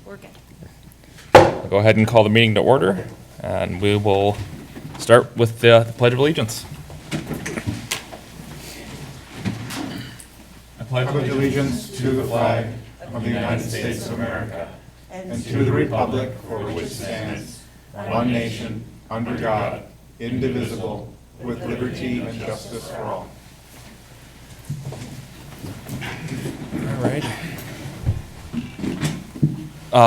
We're good. I'll go ahead and call the meeting to order, and we will start with the Pledge of Allegiance. I pledge allegiance to the flag of the United States of America and to the republic for which it stands, one nation, under God, indivisible, with liberty and justice for all. All right.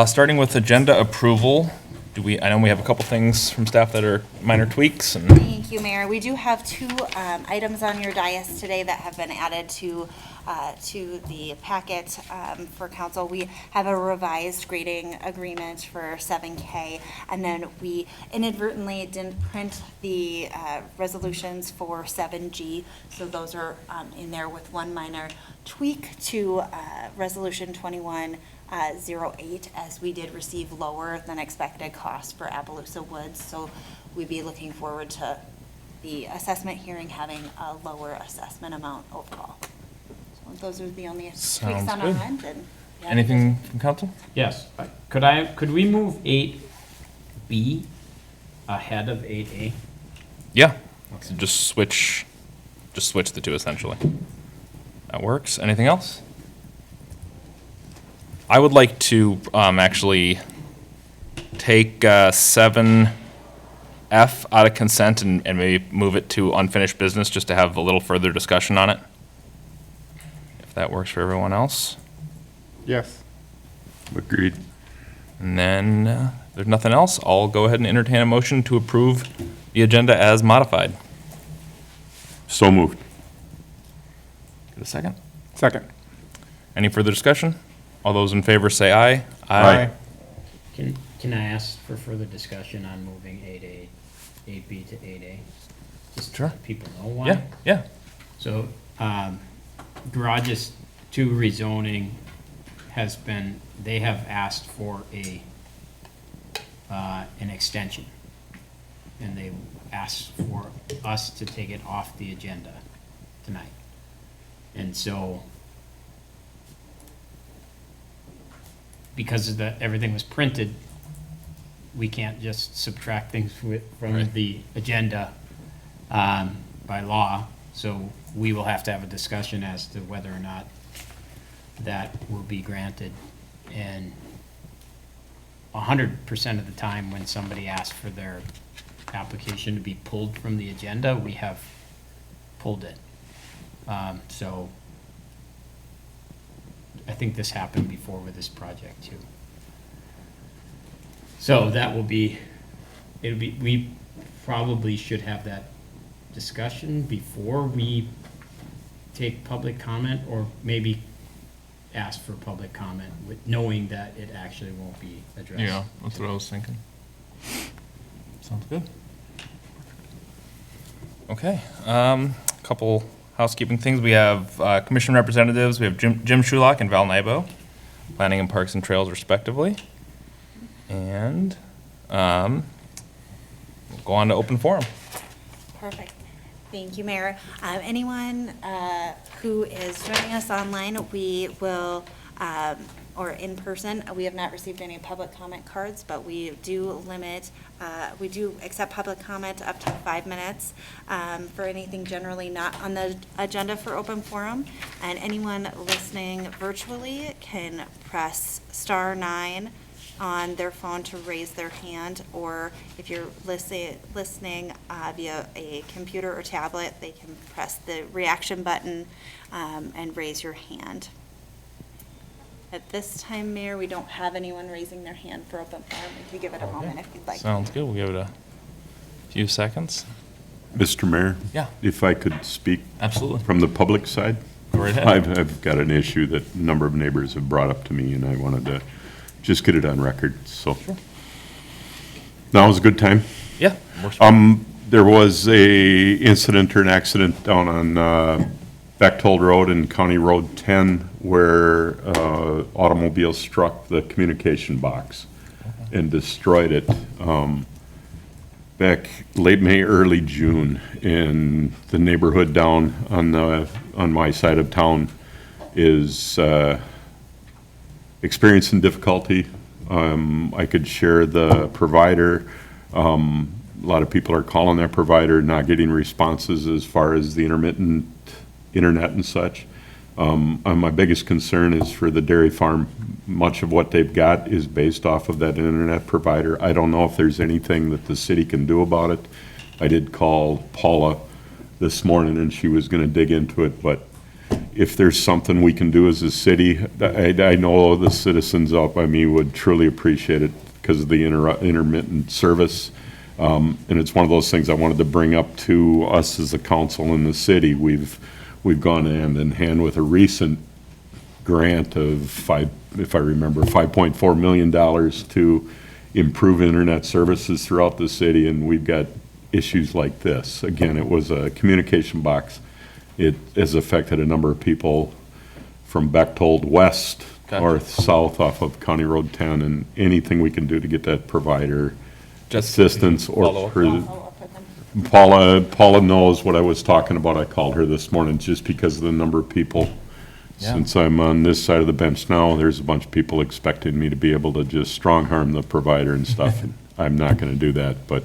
Starting with agenda approval, I know we have a couple things from staff that are minor tweaks. Thank you, Mayor. We do have two items on your dais today that have been added to the packet for council. We have a revised grading agreement for 7K, and then we inadvertently didn't print the resolutions for 7G, so those are in there with one minor tweak to Resolution 2108, as we did receive lower than expected costs for Appaloosa Woods, so we'd be looking forward to the assessment hearing having a lower assessment amount overall. So those are the only tweaks on our end. And anything from council? Yes. Could we move 8B ahead of 8A? Yeah. So just switch the two essentially. That works. Anything else? I would like to actually take 7F out of consent and maybe move it to unfinished business just to have a little further discussion on it. If that works for everyone else. Yes. Agreed. And then if there's nothing else, I'll go ahead and entertain a motion to approve the agenda as modified. So moved. Get a second? Second. Any further discussion? All those in favor say aye. Aye. Can I ask for further discussion on moving 8A, 8B to 8A? Just Sure. so people know why? Yeah, yeah. So, garages 2 rezoning they have asked for an extension. And they asked for us to take it off the agenda tonight. And so, because everything was printed, we can't just subtract things from Right. the agenda by law. So we will have to have a discussion as to whether or not that will be granted. And 100% of the time when somebody asks for their application to be pulled from the agenda, we have pulled it. So I think this happened before with this project too. So that will be, we probably should have that discussion before we take public comment, or maybe ask for public comment with knowing that it actually won't be addressed. Yeah, that's what I was thinking. Sounds good. Okay, couple housekeeping things. We have commission representatives. We have Jim Shulock and Val Nybo, planning and parks and trails respectively. And we'll go on to open forum. Perfect. Thank you, Mayor. Anyone who is joining us online, we will, or in person, we have not received any public comment cards, but we do accept public comment up to 5 minutes for anything generally not on the agenda for open forum. And anyone listening virtually can press *9 on their phone to raise their hand, or if you're listening via a computer or tablet, they can press the reaction button and raise your hand. At this time, Mayor, we don't have anyone raising their hand for open forum. We could give it a moment if you'd like. Sounds good. We'll give it a few seconds. Mr. Mayor? Yeah. If I could speak Absolutely. from the public side? Go right ahead. I've got an issue that a number of neighbors have brought up to me, and I wanted to just get it on record, so. Sure. Now is a good time. Yeah. works for There was a incident or an accident down on Bechtold Road and County Road 10 where automobile struck the communication box and destroyed it back late May, early June. And the neighborhood down on my side of town is experiencing difficulty I could share the provider. A lot of people are calling that provider, not getting responses as far as the intermittent internet and such. My biggest concern is for the dairy farm. Much of what they've got is based off of that internet provider. I don't know if there's anything that the city can do about it. I did call Paula this morning, and she was going to dig into it, but if there's something we can do as a city, I know the citizens up by me would truly appreciate it because of the intermittent service. And it's one of those things I wanted to bring up to us as a council in the city. We've gone hand in hand with a recent grant of if I remember, $5.4 million to improve internet services throughout the city, and we've got issues like this. Again, it was a communication box. It has affected a number of people from Bechtold west, Gotcha. north, south off of County Road 10, and anything we can do to get that provider Just assistance follow or up. for I'll follow up with them. Paula knows what I was talking about. I called her this morning just because of the number of people. Yeah. Since I'm on this side of the bench now, there's a bunch of people expecting me to be able to just strong arm the provider and stuff. And I'm not going to do that, but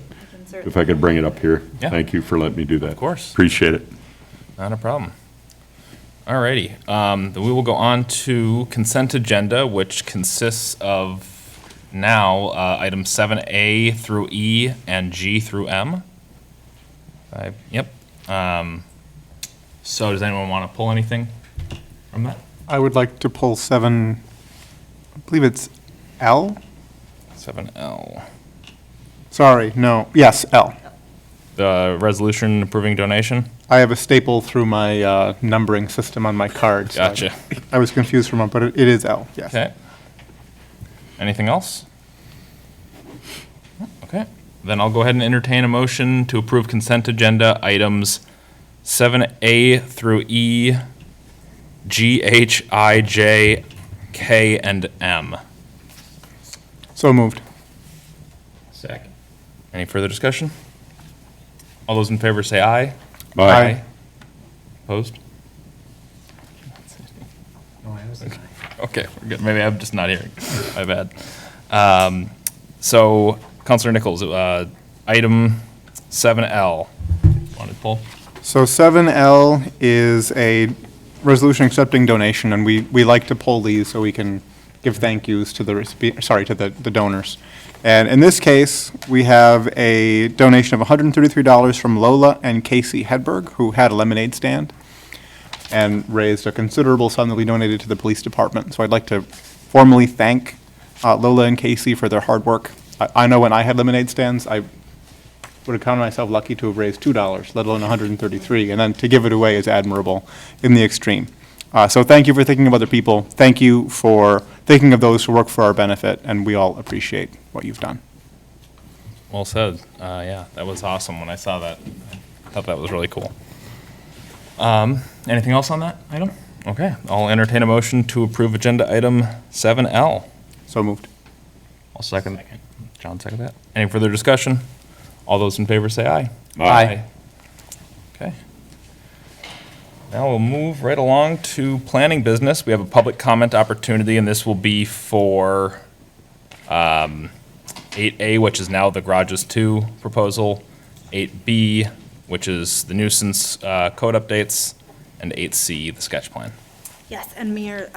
if I could bring it up here, Yeah. thank you for letting me do that. Of course. Appreciate it. Not a problem. All righty. Then we will go on to consent agenda, which consists of now items 7A through E and G through M. Yep. So does anyone want to pull anything from that? I would like to pull 7, I believe it's L? 7L. Sorry, no, yes, L. The resolution approving donation? I have a staple through my numbering system on my card. so Gotcha. I was confused for a moment, but it is L, yes. Okay. Anything else? Okay. Then I'll go ahead and entertain a motion to approve consent agenda items 7A through E, G, H, I, J, K, and M. So moved. Second. Any further discussion? All those in favor say aye. Aye. Opposed? No, I was an Okay, we're good. Maybe I'm just not hearing. My bad. So, Counselor Nichols, item 7L. Want to pull? So 7L is a resolution accepting donation, and we like to pull these so we can give thank yous to the the donors. And in this case, we have a donation of $133 from Lola and Casey Hedberg, who had a lemonade stand, and raised a considerable sum that we donated to the police department. So I'd like to formally thank Lola and Casey for their hard work. I know when I had lemonade stands, I would have counted myself lucky to have raised $2, let alone $133, and then to give it away is admirable in the extreme. So thank you for thinking of other people. Thank you for thinking of those who work for our benefit, and we all appreciate what you've done. Well said. Yeah, that was awesome when I saw that. I thought that was really cool. Anything else on that item? Okay, I'll entertain a motion to approve agenda item 7L. So moved. I'll second. John, second that. Any further discussion? All those in favor say aye. Aye. Okay. Now we'll move right along to planning business. We have a public comment opportunity, and this will be for 8A, which is now the Garages 2 proposal, 8B, which is the nuisance code updates, and 8C, the sketch plan. Yes, and Mayor,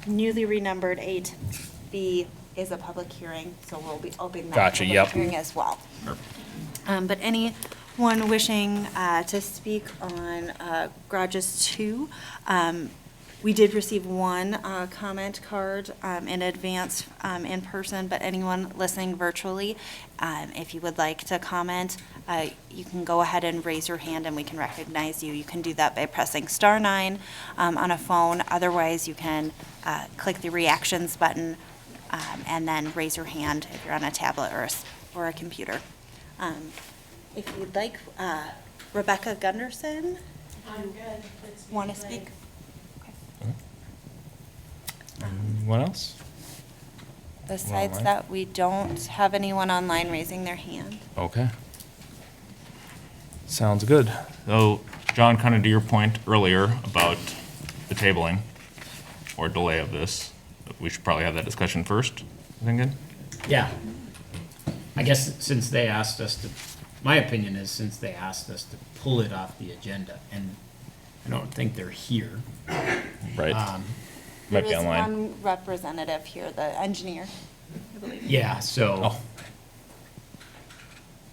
newly renumbered 8B is a public hearing, so we'll be opening that Gotcha, public yep. hearing as well. But anyone wishing to speak on Garages 2, we did receive one comment card in advance in person, but anyone listening virtually, if you would like to comment, you can go ahead and raise your hand and we can recognize you. You can do that by pressing *9 on a phone. Otherwise, you can click the reactions button and then raise your hand if you're on a tablet or a computer. If you'd like, Rebecca Gunderson? I'm good. Want to speak? Anyone else? Besides Online? that, we don't have anyone online raising their hand. Okay. Sounds good. So, John, kind of to your point earlier about the tabling or delay of this, we should probably have that discussion first. Everything good? Yeah. I guess since they asked us to, my opinion is since they asked us to pull it off the agenda, and I don't think they're here. Right. Um, Might be There is online. one representative here, the engineer, I believe. Yeah, so Oh,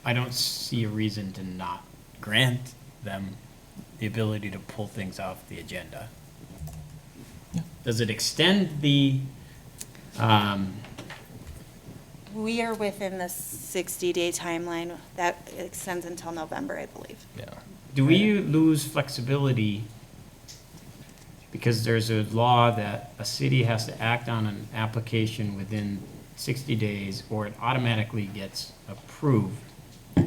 I don't see a reason to not grant them the ability to pull things off the agenda. Does it extend the, We are within the 60-day timeline. That extends until November, I believe. yeah. do we lose flexibility? Because there's a law that a city has to act on an application within 60 days or it automatically gets approved. I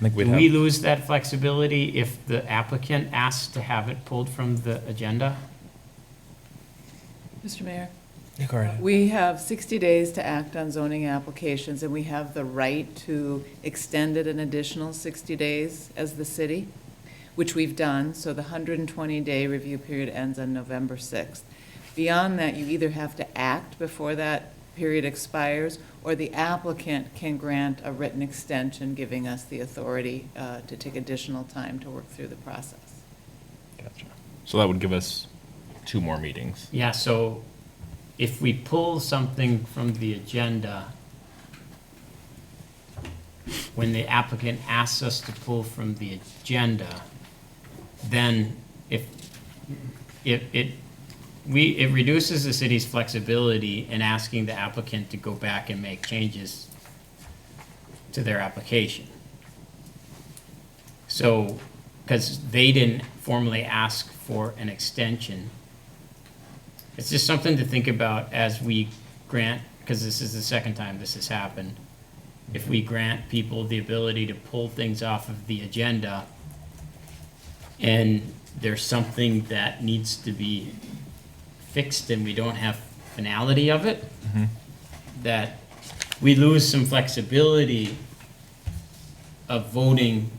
think we'd Do we have, lose that flexibility if the applicant asks to have it pulled from the agenda? Mr. Mayor, Yeah, go ahead. we have 60 days to act on zoning applications, and we have the right to extend it an additional 60 days as the city, which we've done, so the 120-day review period ends on November 6th. Beyond that, you either have to act before that period expires, or the applicant can grant a written extension, giving us the authority to take additional time to work through the process. Gotcha. So that would give us 2 more meetings. Yeah, so if we pull something from the agenda, when the applicant asks us to pull from the agenda, then it reduces the city's flexibility in asking the applicant to go back and make changes to their application. So, because they didn't formally ask for an extension. It's just something to think about as we grant, because this is the second time this has happened. If we grant people the ability to pull things off of the agenda, and there's something that needs to be fixed and we don't have finality of it, that we lose some flexibility of voting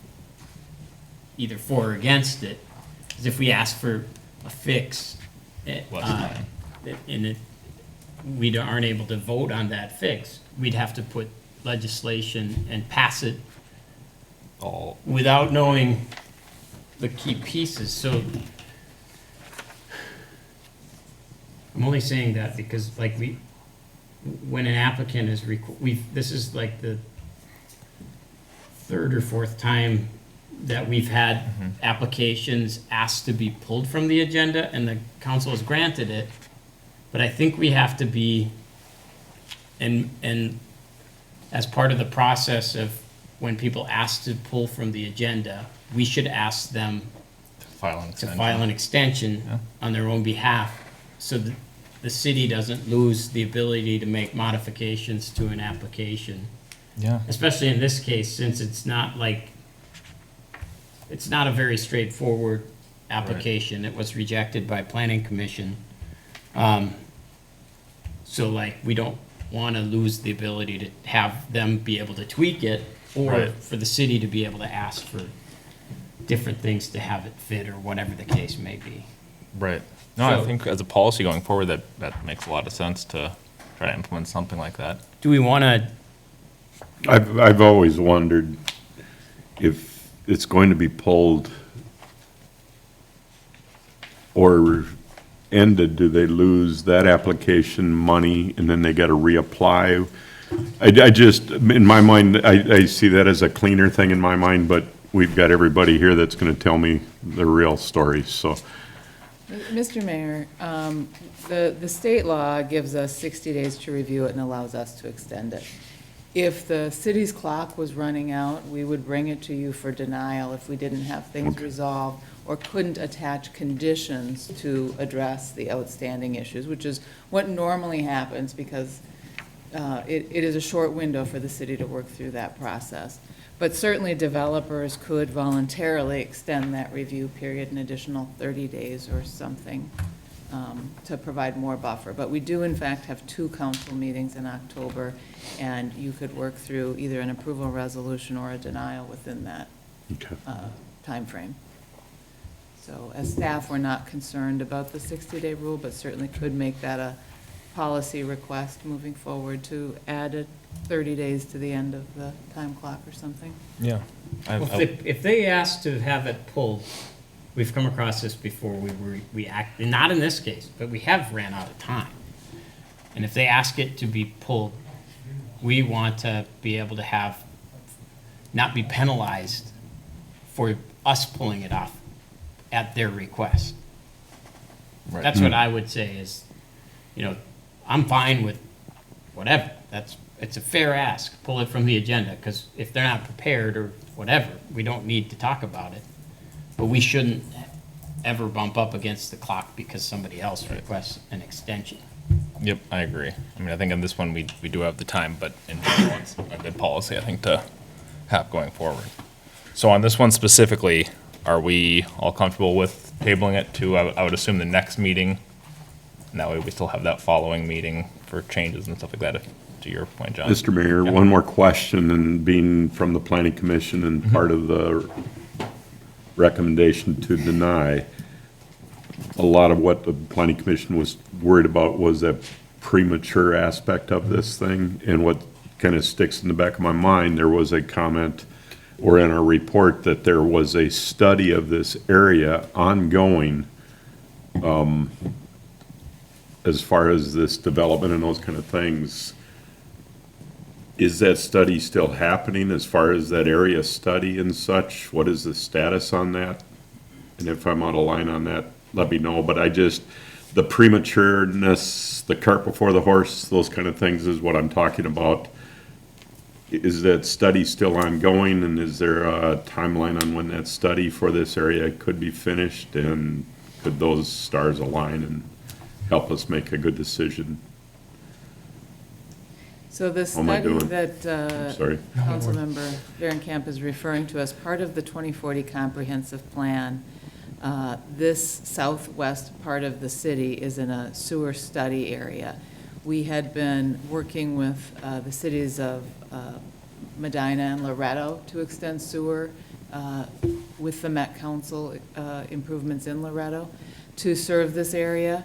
either for or against it. Because if we ask for a fix, and we aren't able to vote on that fix, we'd have to put legislation and pass it All, without knowing the key pieces. So I'm only saying that because like when an applicant is, this is like the 3rd or 4th time that we've had applications asked to be pulled from the agenda and the council has granted it. But I think we have to be, and as part of the process of when people ask to pull from the agenda, we should ask them file an to extension. file an extension Yeah. on their own behalf, so that the city doesn't lose the ability to make modifications to an application. Yeah. Especially in this case, since it's not a very straightforward application. It was rejected by planning commission. So like, we don't want to lose the ability to have them be able to tweak it, or Right. for the city to be able to ask for different things to have it fit, or whatever the case may be. Right. No, I So- think as a policy going forward, that makes a lot of sense to try to implement something like that. Do we want to, I've always wondered if it's going to be pulled or ended, do they lose that application money and then they got to reapply? I just, in my mind, I see that as a cleaner thing in my mind, but we've got everybody here that's going to tell me the real story, so. Mr. Mayor, the state law gives us 60 days to review it and allows us to extend it. If the city's clock was running out, we would bring it to you for denial if we didn't have things resolved or couldn't attach conditions to address the outstanding issues, which is what normally happens because it is a short window for the city to work through that process. But certainly developers could voluntarily extend that review period an additional 30 days or something to provide more buffer. But we do in fact have 2 council meetings in October, and you could work through either an approval resolution or a denial within that Okay. timeframe. So as staff, we're not concerned about the 60-day rule, but certainly could make that a policy request moving forward to add 30 days to the end of the time clock or something. Yeah. Well, if they ask to have it pulled, we've come across this before, we act, not in this case, but we have ran out of time. And if they ask it to be pulled, we want to be able to have, not be penalized for us pulling it off at their request. Right. That's what I would say is, I'm fine with whatever. It's a fair ask, pull it from the agenda, because if they're not prepared or whatever, we don't need to talk about it. But we shouldn't ever bump up against the clock because somebody else requests an extension. Yep, I agree. I mean, I think on this one, we do have the time, but in general, it's a good policy, I think, to have going forward. So on this one specifically, are we all comfortable with tabling it to, I would assume, the next meeting? And that way we still have that following meeting for changes and stuff like that, to your point, John. Mr. Mayor, Yeah. one more question, and being from the planning commission and part of the recommendation to deny, a lot of what the planning commission was worried about was that premature aspect of this thing. And what kind of sticks in the back of my mind, there was a comment or in our report that there was a study of this area ongoing, as far as this development and those kind of things. Is that study still happening as far as that area study and such? What is the status on that? And if I'm out of line on that, let me know. But the prematureness, the cart before the horse, those kind of things is what I'm talking about. Is that study still ongoing, and is there a timeline on when that study for this area could be finished? And could those stars align and help us make a good decision? So the How am I study doing? that Sorry. Councilmember Varenkamp is referring to as part of the 2040 Comprehensive Plan, this southwest part of the city is in a sewer study area. We had been working with the cities of Medina and Loretto to extend sewer with the Met Council improvements in Loretto to serve this area.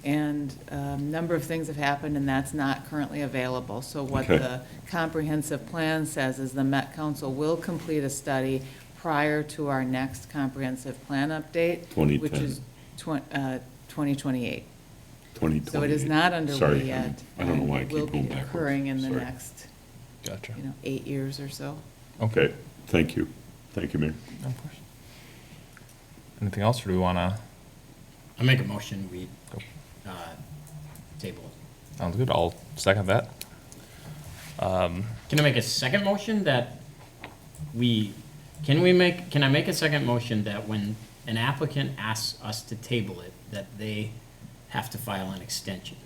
And a number of things have happened, and that's not currently available. So what Okay. the comprehensive plan says is the Met Council will complete a study prior to our next comprehensive plan update, which 2010. is 2028. 2020. So it is not underway Sorry, yet. I don't know why I and it will keep going be backwards. occurring in the Sorry. next, Gotcha. 8 years or so. Okay, thank you. Thank you, Mayor. Of course. Anything else, or do we want to? I make a motion, we Go. table it. Sounds good. I'll second that. Can I make a second motion that can I make a second motion that when an applicant asks us to table it, that they have to file an extension?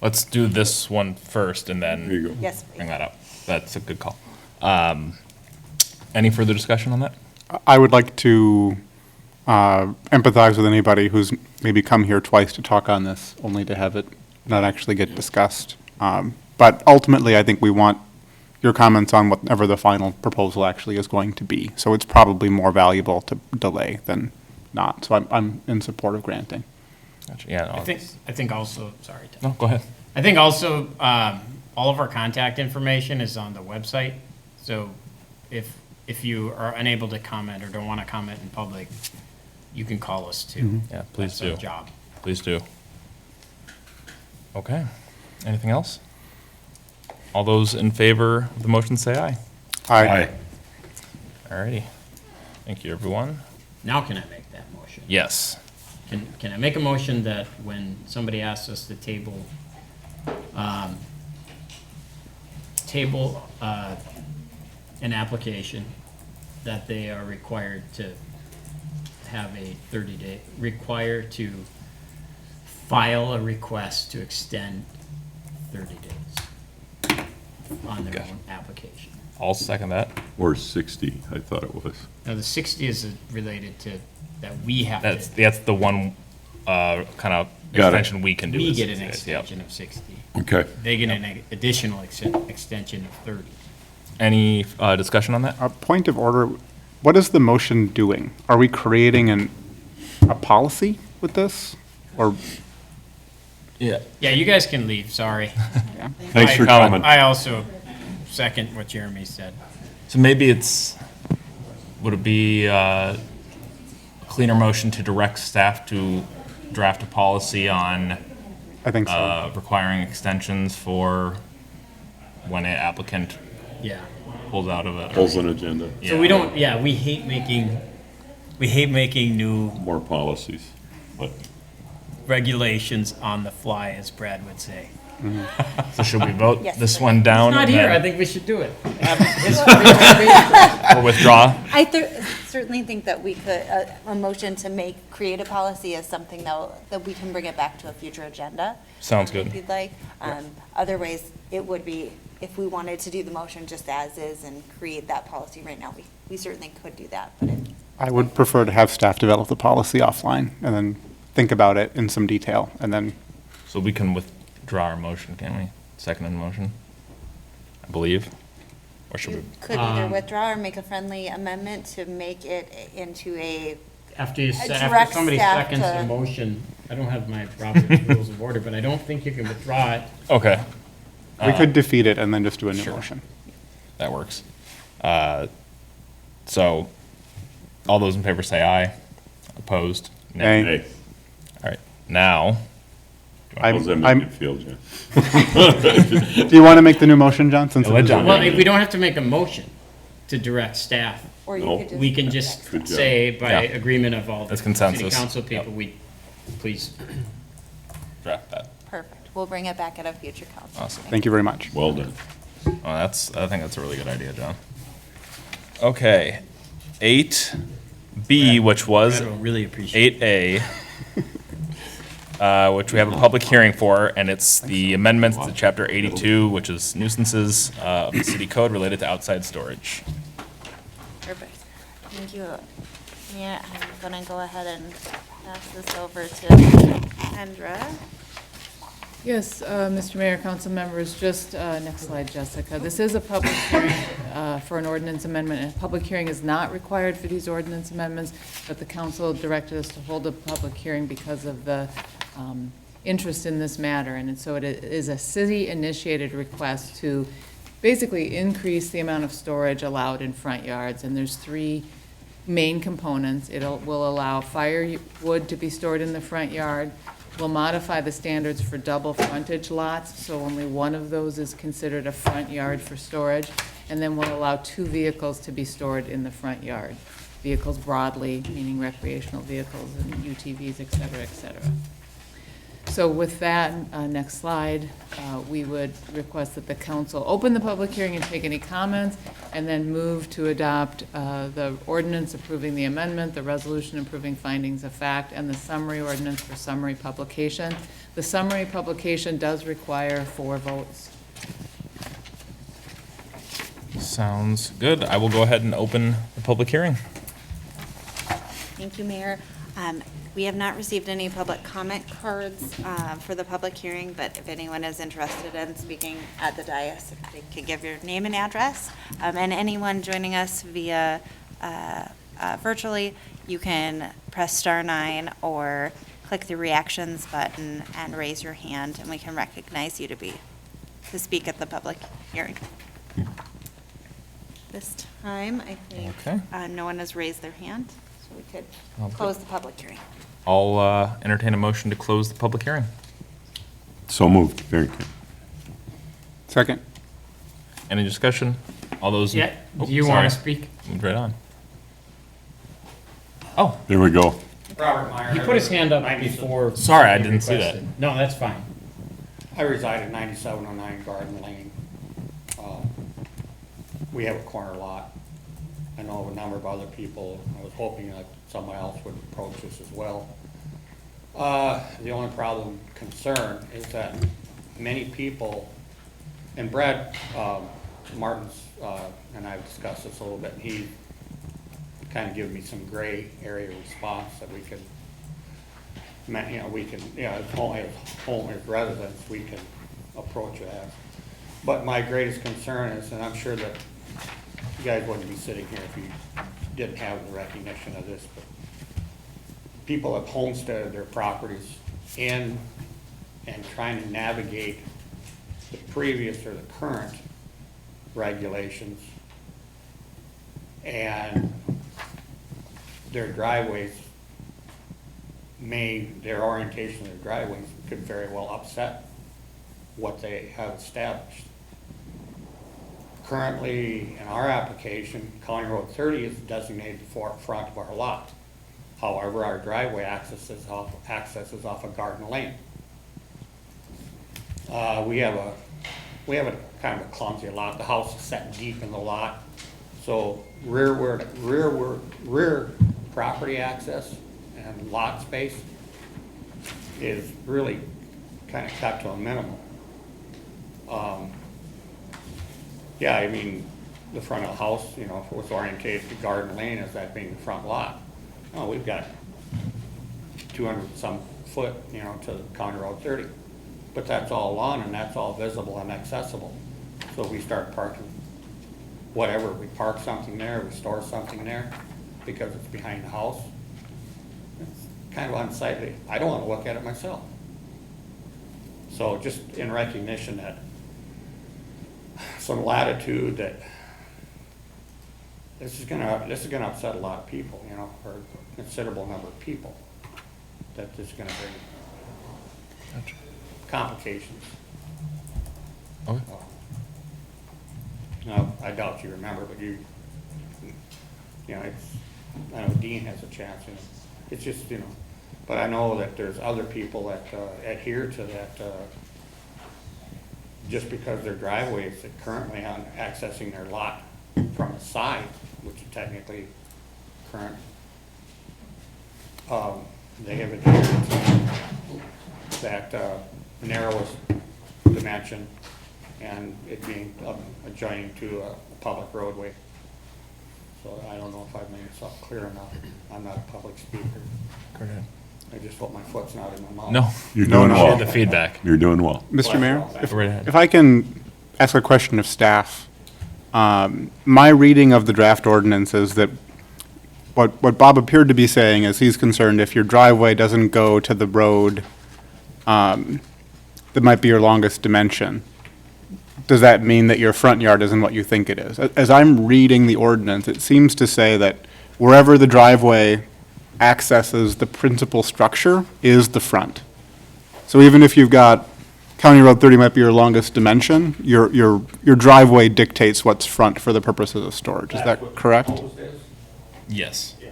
Let's do this one first and then There you go. Yes, bring please. that up. That's a good call. Any further discussion on that? I would like to empathize with anybody who's maybe come here twice to talk on this, only to have it not actually get discussed. But ultimately, I think we want your comments on whatever the final proposal actually is going to be. So it's probably more valuable to delay than not. So I'm in support of granting. Gotcha. Yeah. No, I think also, sorry, Tim. no, go ahead. I think also, all of our contact information is on the website. So if you are unable to comment or don't want to comment in public, you can call us too. Yeah, please That's our do. job. Please do. Okay. Anything else? All those in favor of the motion say aye. Aye. Alrighty. Thank you, everyone. Now can I make that motion? Yes. Can I make a motion that when somebody asks us to table an application, that they are required to have a 30-day, required to file a request to extend 30 days on their Gotcha. own application. I'll second that. Or 60, I thought it was. Now, the 60 is related to, that we have to. That's the one kind of Got it. extension we can do. We is get an 60 days. Yep. extension of 60. Okay. They get an additional extension of 30. Any discussion on that? A point of order, what is the motion doing? Are we creating a policy with this? Or, Yeah. Yeah, you guys can leave, sorry. Thanks for I- coming. I also second what Jeremy said. So maybe would it be a cleaner motion to direct staff to draft a policy on I think so. requiring extensions for when an applicant Yeah. pulls out of it? Pulls an agenda, So we don't, yeah, we hate making new more policies, but regulations on the fly, as Brad would say. So should we vote Yes, this please. one down? Not and here, then- I think we should do it. Or withdraw? I certainly think that we could, a motion to create a policy is something that we can bring it back to a future agenda. Sounds If good. you'd like. Otherwise, it would be, if we wanted to do the motion just as is and create that policy right now, we certainly could do that, but I would prefer to have staff develop the policy offline and then think about it in some detail and then, So we can withdraw our motion, can't we? Second in motion, I believe. Or should we? you could either withdraw or make a friendly amendment to make it into a, After Direct somebody staff seconds to- the motion, I don't have my Robert's Rules of Order, but I don't think you can withdraw it. Okay, we could defeat it and then just do a new Sure. motion. that works. So, all those in favor say aye. Opposed? Nay. hey, All right, now, how's that make you feel, Jen? Do you want to make the new motion, John? Since Let it is John Well, already- we don't have to make a motion to direct staff. or you No. could just. We can just Good job. say by Yeah. agreement of all the That's city consensus. council people, Yep. we, please. draft that. Perfect. We'll bring it back at a future council. Awesome. Thank you very much. Well done. Well, I think that's a really good idea, John. Okay, 8B, which was Brad will really appreciate 8A, which we have a public hearing for, and it's the amendments to Chapter 82, which is nuisances of the city code related to outside storage. Perfect. Thank you. Yeah, I'm gonna go ahead and pass this over to Kendra. Yes, Mr. Mayor, council members, just, next slide, Jessica. This is a public hearing for an ordinance amendment, and a public hearing is not required for these ordinance amendments, but the council directed us to hold a public hearing because of the interest in this matter. And so it is a city-initiated request to basically increase the amount of storage allowed in front yards, and there's three main components. Will allow firewood to be stored in the front yard, will modify the standards for double frontage lots, so only one of those is considered a front yard for storage, and then will allow 2 vehicles to be stored in the front yard. Vehicles broadly, meaning recreational vehicles and UTVs, et cetera, et cetera. So with that, next slide, we would request that the council open the public hearing and take any comments, and then move to adopt the ordinance approving the amendment, the resolution approving findings of fact, and the summary ordinance for summary publication. The summary publication does require 4 votes. Sounds good. I will go ahead and open the public hearing. Thank you, Mayor. We have not received any public comment cards for the public hearing, but if anyone is interested in speaking at the dais, if they could give your name and address. And anyone joining us via virtually, you can press *9 or click the reactions button and raise your hand, and we can recognize you to speak at the public hearing. This time, I think Okay. no one has raised their hand, so we could Sounds good. close the public hearing. I'll entertain a motion to close the public hearing. So moved. Very good. Second. Any discussion? All those? Yeah, Oh, do you want to sorry. speak? Moved right on. Oh, There we go. Robert Meyer. He put his hand up before. Sorry, I he didn't see that. requested. No, that's fine. I reside at 9709 Garden Lane. We have a corner lot. I know a number of other people. I was hoping that someone else would approach this as well. The only problem, concern, is that many people, and Brad Martins and I have discussed this a little bit, and he kind of gave me some gray area response that we can, only as residents, we can approach it as. But my greatest concern is, and I'm sure that you guys wouldn't be sitting here if you didn't have the recognition of this, but people have homesteaded their properties in and trying to navigate the previous or the current regulations and their driveways their orientation of their driveways could very well upset what they have established. Currently, in our application, County Road 30 is designated the front of our lot. However, our driveway accesses off of Garden Lane. We have a kind of a clumsy lot. The house is set deep in the lot, so rear property access and lot space is really kind of cut to a minimum. Yeah, I mean, the front of the house, you know, if it was orientated to Garden Lane as that being the front lot, no, we've got 200 some foot, you know, to County Road 30. But that's all lawn and that's all visible and accessible. So if we start parking whatever, we park something there, we store something there because it's behind the house, it's kind of unsightly. I don't want to look at it myself. So just in recognition that some latitude that this is gonna upset a lot of people, you know, or a considerable number of people. That this is gonna bring complications. Okay. No, I doubt you remember, but you know, I know Dean has a chance, you know, it's just, you know, but I know that there's other people that adhere to that, just because their driveway is currently on accessing their lot from the side, which is technically current, they have adhered to that narrowest dimension and it being adjoining to a public roadway. So I don't know if I've made myself clear enough. I'm not a public speaker. Go ahead. I just hope my foot's not in my mouth. No, You're doing appreciate well. the feedback. You're doing well. Mr. Mayor, Go right ahead. if I can ask a question of staff. My reading of the draft ordinance is that what Bob appeared to be saying is he's concerned if your driveway doesn't go to the road that might be your longest dimension, does that mean that your front yard isn't what you think it is? As I'm reading the ordinance, it seems to say that wherever the driveway accesses the principal structure is the front. So even if you've got County Road 30 might be your longest dimension, your driveway dictates what's front for the purposes of storage. Is That's that what correct? proposed is. Yes. Yeah.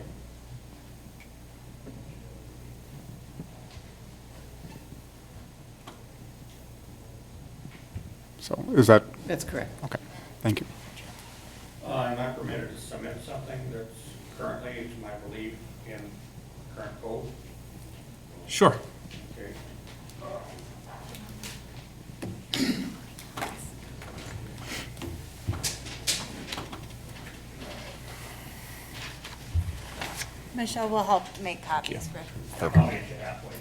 So is that, That's correct. okay, thank you. I'm not permitted to submit something that's currently, to my belief, in current code. Sure. Okay. Michelle will help make copies for. I'll meet you halfway.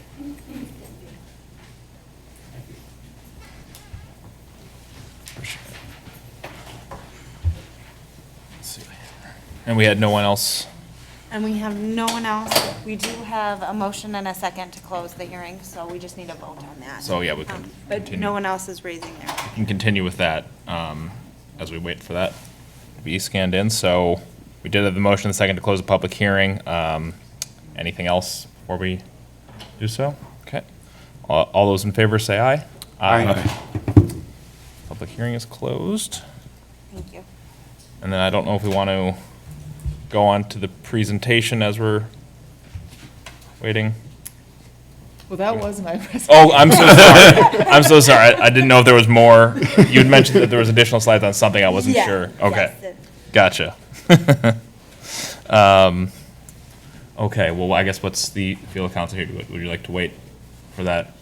Let's see. And we had no one else. And we have no one else. We do have a motion and a second to close the hearing, so we just need a vote on that. So, yeah, we can But continue. no one else is raising their. We can continue with that as we wait for that to be scanned in. So we did have the motion, the second to close the public hearing. Anything else before we do so? Okay. All those in favor say aye. Aye. Public hearing is closed. Thank you. And then I don't know if we want to go on to the presentation as we're waiting. Well, that was my presentation. Oh, I'm so sorry. I'm so sorry. I didn't know if there was more. You had mentioned that there was additional slides on something. I wasn't Yeah, sure. Okay. yes, Gotcha. Okay, well, I guess what's the feel of council here? Would you like to wait for that?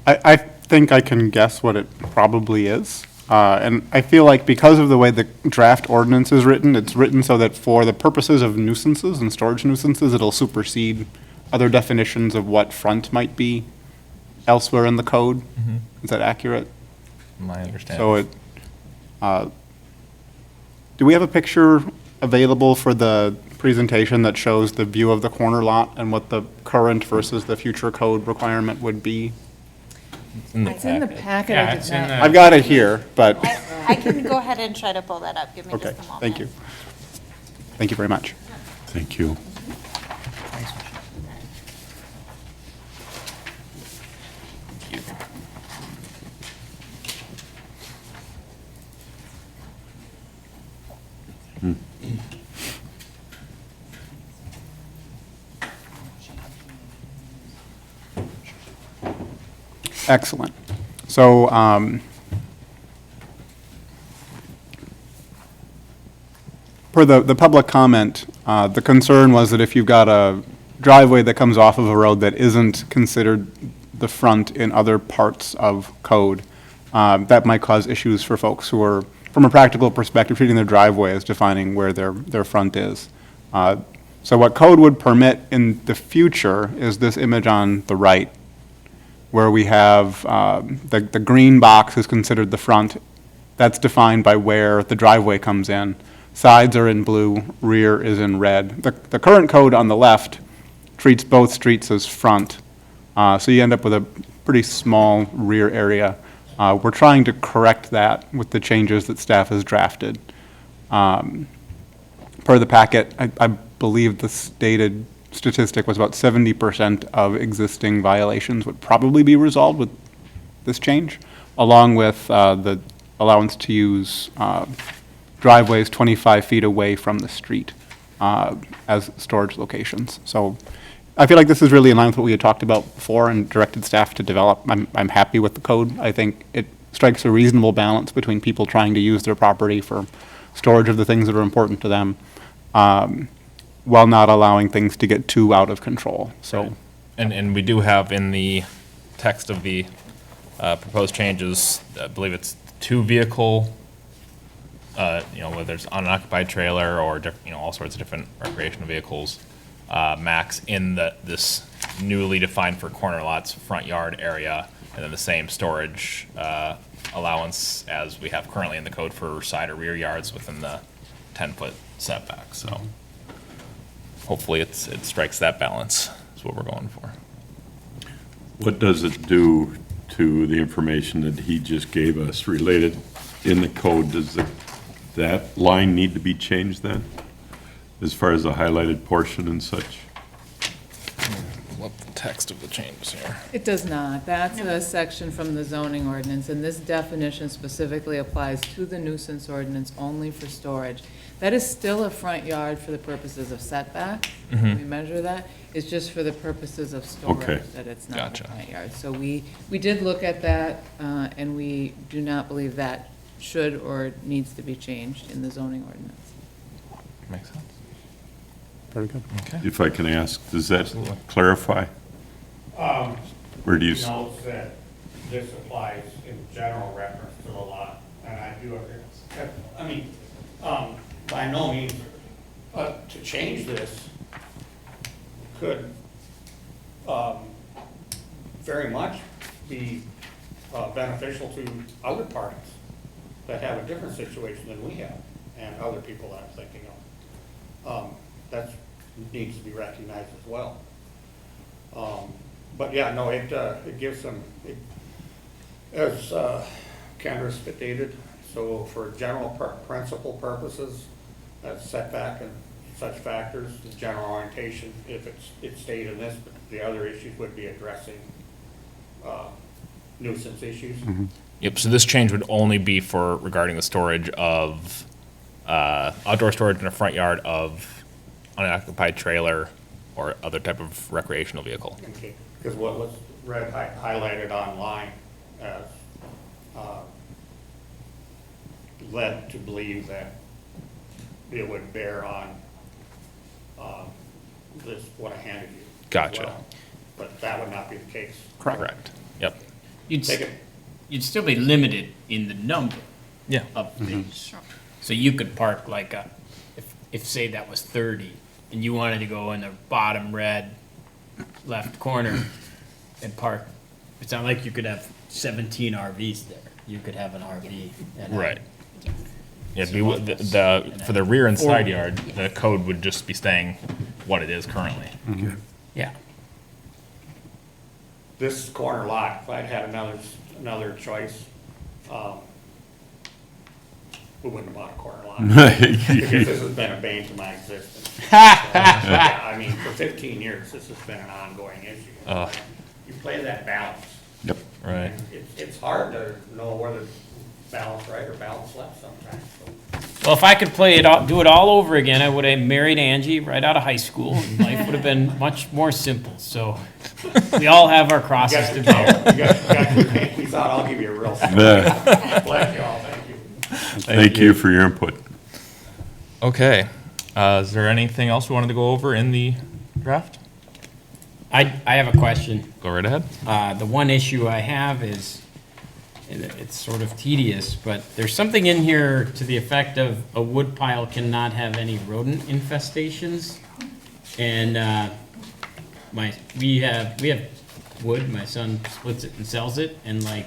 I think I can guess what it probably is. And I feel like because of the way the draft ordinance is written, it's written so that for the purposes of nuisances and storage nuisances, it'll supersede other definitions of what front might be elsewhere in the code. Is that accurate? My understanding. So do we have a picture available for the presentation that shows the view of the corner lot and what the current versus the future code requirement would be? It's in the packet. Yeah, I it's did in not- the- I've got it here, but, I can go ahead and try to pull that up. Give me okay, just a moment. thank you. Thank you very much. Thank you. Excellent. So, per the public comment, the concern was that if you've got a driveway that comes off of a road that isn't considered the front in other parts of code, that might cause issues for folks who are, from a practical perspective, treating their driveway as defining where their front is. So what code would permit in the future is this image on the right, where we have the green box is considered the front. That's defined by where the driveway comes in. Sides are in blue, rear is in red. The current code on the left treats both streets as front, so you end up with a pretty small rear area. We're trying to correct that with the changes that staff has drafted. Per the packet, I believe the stated statistic was about 70% of existing violations would probably be resolved with this change, along with the allowance to use driveways 25 feet away from the street as storage locations. So I feel like this is really in line with what we had talked about before and directed staff to develop. I'm happy with the code. I think it strikes a reasonable balance between people trying to use their property for storage of the things that are important to them, while not allowing things to get too out of control. So, And we do have in the text of the proposed changes, I believe it's 2 vehicle, whether it's unoccupied trailer or, all sorts of different recreational vehicles, max in this newly defined for corner lots front yard area, and then the same storage allowance as we have currently in the code for side or rear yards within the 10-foot setback. So hopefully it strikes that balance, is what we're going for. What does it do to the information that he just gave us related in the code? Does that line need to be changed then, as far as the highlighted portion and such? What the text of the changes here? It does not. That's a section from the zoning ordinance, and this definition specifically applies to the nuisance ordinance only for storage. That is still a front yard for the purposes of setback. We measure that. It's just for the purposes of Okay. storage that it's not a Gotcha. front yard. So we did look at that, and we do not believe that should or needs to be changed in the zoning ordinance. Makes sense. very good. Okay. If I can ask, does that Absolutely. clarify? Where do you, Notes that this applies in general reference to the lot, and I do agree. I mean, by no means, to change this could very much be beneficial to other parties that have a different situation than we have, and other people that I'm thinking of. That needs to be recognized as well. But yeah, no, it gives some, as Kendra stated, so for general principle purposes, setback and such factors, the general orientation, if it's stayed in this, but the other issues would be addressing nuisance issues. Yep, so this change would only be for regarding the storage of, outdoor storage in a front yard of unoccupied trailer or other type of recreational vehicle. Okay, because what was read, highlighted online as, led to believe that it would bear on, this, what I handed you. as Gotcha. well. But that would not be the case. Correct. Yep. You'd, Take it. you'd still be limited in the number Yeah. of things. So you could park like if say that was 30, and you wanted to go in the bottom red left corner and park, it's not like you could have 17 RVs there. You could have an RV. and have- Right. Yeah, it'd be, for the rear and side yard, the code would just be staying what it is currently. Yeah. this corner lot, if I'd had another choice, we wouldn't have bought a corner lot. Because this has been a bane to my existence. Yeah, I mean, for 15 years, this has been an ongoing issue. You play that balance. Yep. Right. It's hard to know whether balance right or balance left sometimes, so. Well, if I could do it all over again, I would have married Angie right out of high school, and life would have been much more simple. So we all have our crosses to bear. You got your hanky thought, I'll give you a real. Bless you all, thank you. Thank you for your input. Okay. Is there anything else we wanted to go over in the draft? I have a question. Go right ahead. The one issue I have is, and it's sort of tedious, but there's something in here to the effect of a wood pile cannot have any rodent infestations. And we have wood, my son splits it and sells it, and like,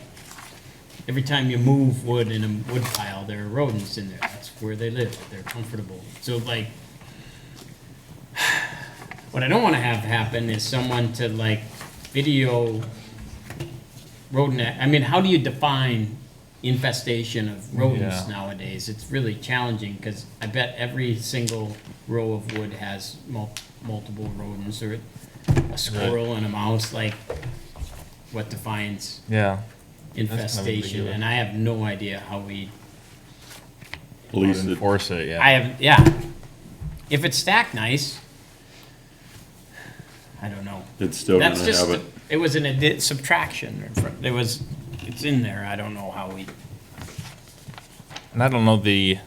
every time you move wood in a wood pile, there are rodents in there. That's where they live, they're comfortable. So like, what I don't want to have happen is someone to like video rodent, I mean, how do you define infestation of rodents Yeah. nowadays? It's really challenging, because I bet every single row of wood has multiple rodents, or a squirrel and a mouse, like, what defines Yeah. infestation? And I have no idea how we, Police it. Enforce it, yeah. if it's stacked nice, I don't know. It's still gonna That's just, have it. it was an subtraction, it's in there, I don't know how we. And I don't know the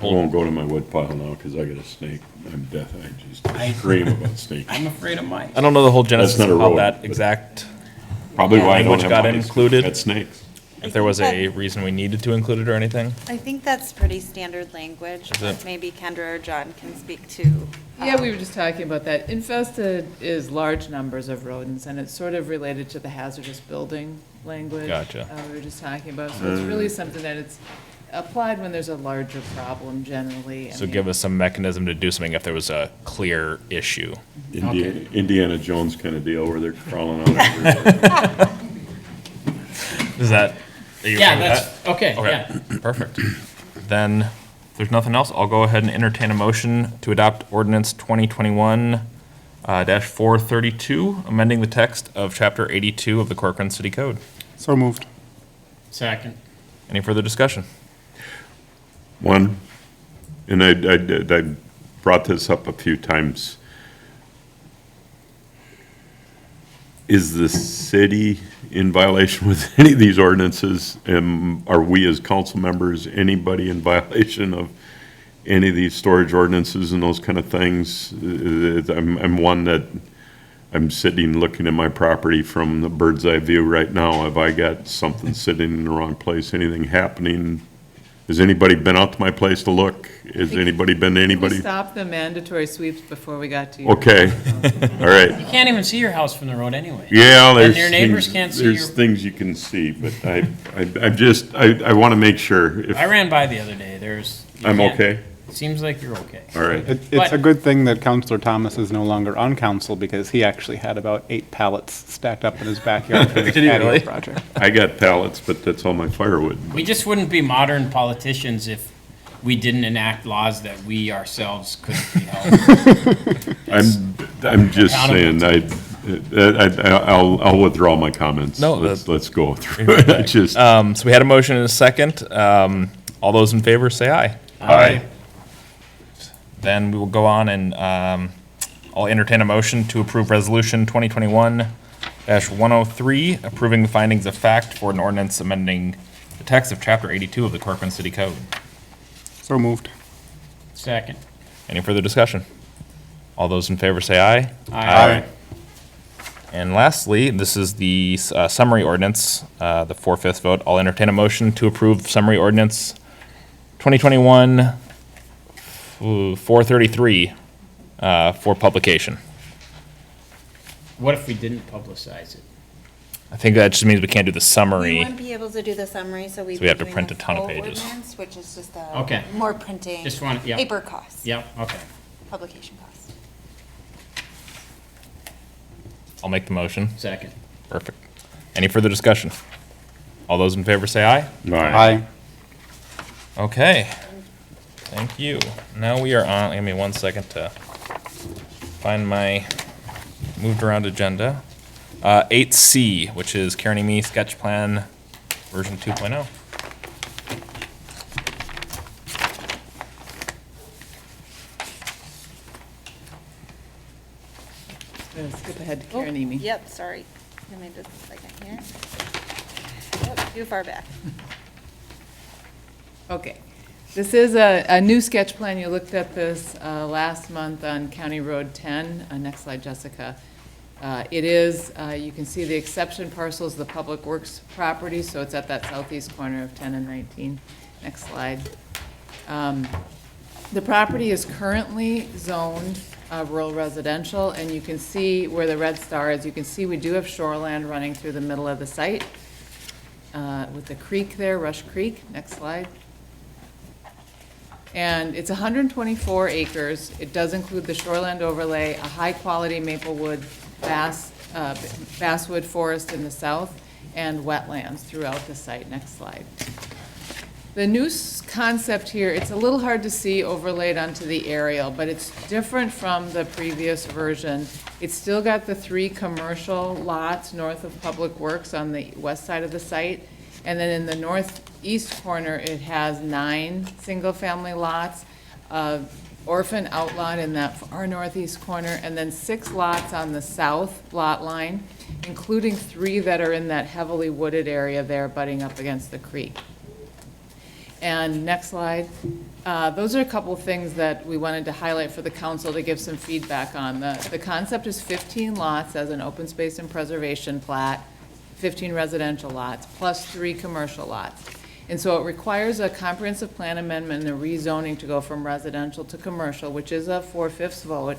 I won't go to my wood pile now because I got a snake. I'm deaf. I just scream about snakes. I'm afraid of mice. I don't know the whole genesis That's not of a how road, that but- exact, Probably why I don't language have got mice, included. Pet snakes. if there was a reason we needed to include it or anything. I think that's pretty standard language. Is it? Maybe Kendra or John can speak to. Yeah, we were just talking about that. Infested is large numbers of rodents, and it's sort of related to the hazardous building language. Gotcha. We were just talking about, so it's really something that it's applied when there's a larger problem generally. I So mean, give us some mechanism to do something if there was a clear issue. Indiana Jones kind of deal where they're crawling on everywhere. Is that? Are you Yeah, okay with that's, that? okay, Okay, yeah. perfect. Then, if there's nothing else, I'll go ahead and entertain a motion to adopt ordinance 2021 -432, amending the text of chapter 82 of the Corcoran City Code. So moved. Second. Any further discussion? One, and I brought this up a few times. Is the city in violation with any of these ordinances? Are we as council members, anybody in violation of any of these storage ordinances and those kind of things? I'm one that, I'm sitting looking at my property from the bird's eye view right now. Have I got something sitting in the wrong place? Anything happening? Has anybody been out to my place to look? Has anybody been to We anybody? stopped the mandatory sweeps before we got to you. Okay, all right. You can't even see your house from the road anyway. Yeah, there's. your neighbors things- can't see There's your- things you can see, but I want to make sure if I ran by the other day, you I'm can't- okay. Seems like you're okay. All right. It's a good thing that Counselor Thomas is no longer on council, because he actually had about 8 pallets stacked up in his backyard for his Did he patio really? project. I got pallets, but that's all my firewood. We just wouldn't be modern politicians if we didn't enact laws that we ourselves couldn't be held. I'm just saying, Accountable. I'll withdraw my comments. No, Let's go through it. I just, So we had a motion and a second. All those in favor, say aye. Aye. Then we will go on and I'll entertain a motion to approve Resolution 2021-103, approving the findings of fact for an ordinance amending the text of Chapter 82 of the Corcoran City Code. So moved. Second. Any further discussion? All those in favor say aye. Aye. And lastly, this is the summary ordinance, the 4/5 vote. I'll entertain a motion to approve summary ordinance 2021-433 for publication. What if we didn't publicize it? I think that just means we can't do the We summary. wouldn't be able to do the summary, so we'd So we be have to doing print the a ton of full pages. ordinance, which is just Okay. more printing. Just want, yeah. Paper costs. Yep, okay. Publication costs. I'll make the motion. Second. Perfect. Any further discussion? All those in favor say aye. Aye. Okay, thank you. Now we are on, give me 1 second to find my moved around agenda. 8C, which is Carney Me Sketch Plan version 2.0. Skip ahead to Karen Amy. Yep, sorry. Give me just a second here. Oh, too far back. Okay. This is a new sketch plan. You looked at this last month on County Road 10. Next slide, Jessica. It is, you can see the exception parcels, the Public Works property, so it's at that southeast corner of 10 and 19. Next slide. The property is currently zoned rural residential, and you can see where the red star is. You can see we do have shoreland running through the middle of the site with the creek there, Rush Creek. Next slide. And it's 124 acres. It does include the shoreland overlay, a high-quality maplewood basswood forest in the south, and wetlands throughout the site. Next slide. The new concept here, it's a little hard to see overlaid onto the aerial, but it's different from the previous version. It's still got the 3 commercial lots north of Public Works on the west side of the site. And then in the northeast corner, it has 9 single-family lots, orphan outlot in that far northeast corner, and then 6 lots on the south lot line, including 3 that are in that heavily wooded area there butting up against the creek. And next slide. Those are a couple of things that we wanted to highlight for the council to give some feedback on. The concept is 15 lots as an open space and preservation plat, 15 residential lots, plus 3 commercial lots. And so it requires a comprehensive plan amendment and a rezoning to go from residential to commercial, which is a 4/5 vote.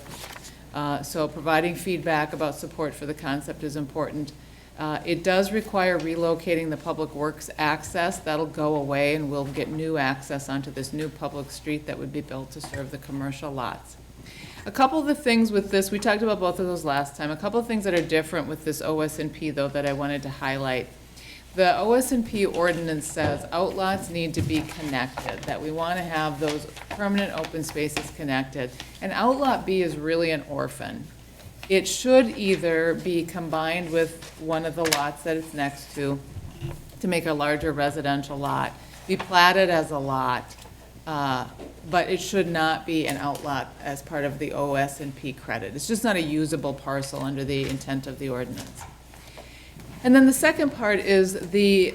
So providing feedback about support for the concept is important. It does require relocating the Public Works access. That'll go away, and we'll get new access onto this new public street that would be built to serve the commercial lots. A couple of the things with this, we talked about both of those last time, a couple of things that are different with this OS&P, though, that I wanted to highlight. The OS&P ordinance says outlots need to be connected, that we want to have those permanent open spaces connected. And outlot B is really an orphan. It should either be combined with one of the lots that it's next to make a larger residential lot, be platted as a lot, but it should not be an outlot as part of the OS&P credit. It's just not a usable parcel under the intent of the ordinance. And then the second part is the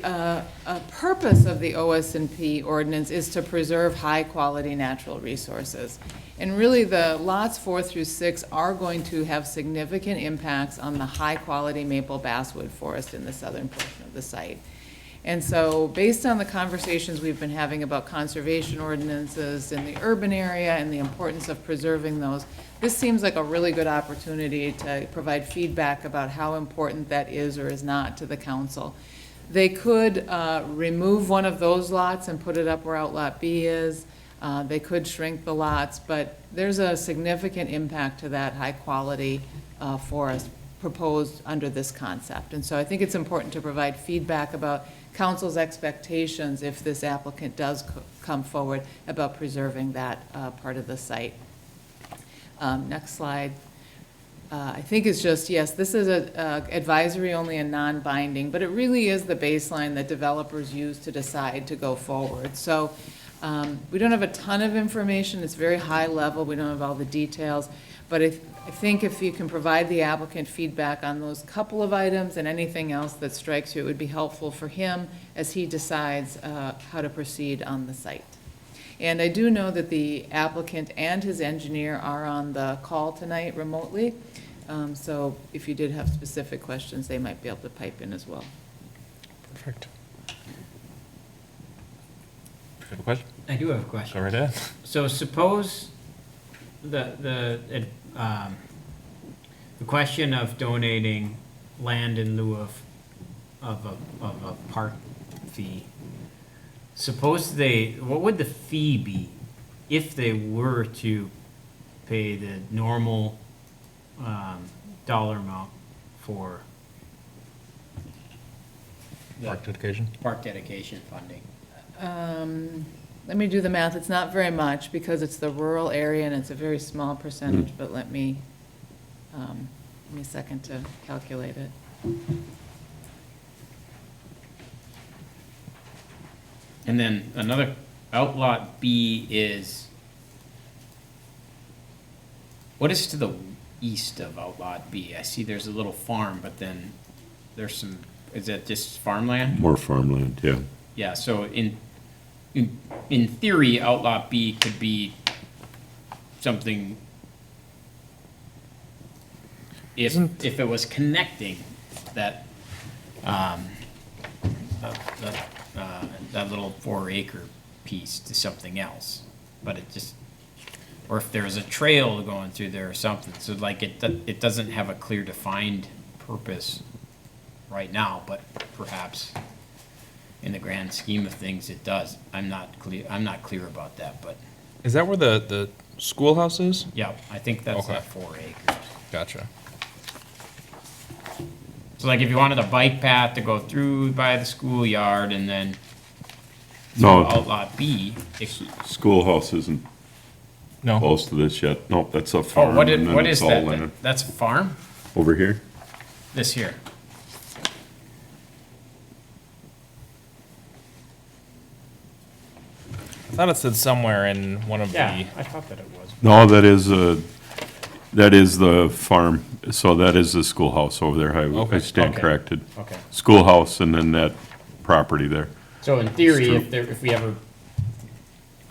purpose of the OS&P ordinance is to preserve high-quality natural resources. And really, the lots 4 through 6 are going to have significant impacts on the high-quality maple basswood forest in the southern portion of the site. And so, based on the conversations we've been having about conservation ordinances in the urban area and the importance of preserving those, this seems like a really good opportunity to provide feedback about how important that is or is not to the council. They could remove one of those lots and put it up where Outlot B is. They could shrink the lots, but there's a significant impact to that high-quality forest proposed under this concept. And so I think it's important to provide feedback about council's expectations if this applicant does come forward about preserving that part of the site. Next slide. I think it's just, yes, this is advisory only and non-binding, but it really is the baseline that developers use to decide to go forward. So we don't have a ton of information. It's very high level. We don't have all the details. But I think if you can provide the applicant feedback on those couple of items and anything else that strikes you, it would be helpful for him as he decides how to proceed on the site. And I do know that the applicant and his engineer are on the call tonight remotely. So if you did have specific questions, they might be able to pipe in as well. Perfect. Do you have a question? I do have a question. Go right ahead. So suppose the question of donating land in lieu of a park fee. Suppose what would the fee be if they were to pay the normal dollar amount for Park dedication? Park dedication funding. Let me do the math. It's not very much because it's the rural area and it's a very small percentage, but give me a second to calculate it. And then another outlot B is, what is to the east of outlot B? I see there's a little farm, but then there's some, is that just farmland? More farmland, yeah. Yeah, so in theory, outlot B could be something, if it was connecting that, that little 4-acre piece to something else, but it just, or if there's a trail going through there or something, so like it doesn't have a clear defined purpose right now, but perhaps in the grand scheme of things, it does. I'm not clear about that, but Is that where the schoolhouse is? yeah, I think that's Okay. that 4 acres. Gotcha. So like if you wanted a bike path to go through by the schoolyard and then No. outlot B, if, Schoolhouse isn't No. close to this yet. Nope, that's a oh, farm. what and then what it's is all that? land. That's a farm? Over here? This here? I thought it said somewhere in one of Yeah, the. I thought that it was. No, that is the farm, so that is the schoolhouse over there. I Okay. stand Okay. corrected. Okay. Schoolhouse and then that property there. So in theory, It's true. if we ever,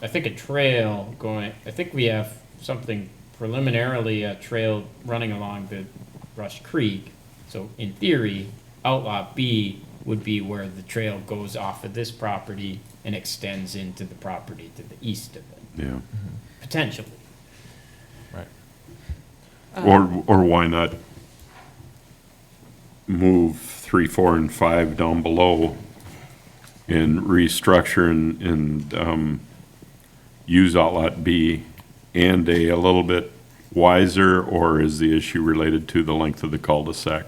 I think a trail going, I think we have something preliminarily, a trail running along the Rush Creek. So in theory, outlot B would be where the trail goes off of this property and extends into the property to the east of it, Yeah. potentially. Right. Or why not move 3, 4, and 5 down below and restructure and use outlot B and a little bit wiser, or is the issue related to the length of the cul-de-sac?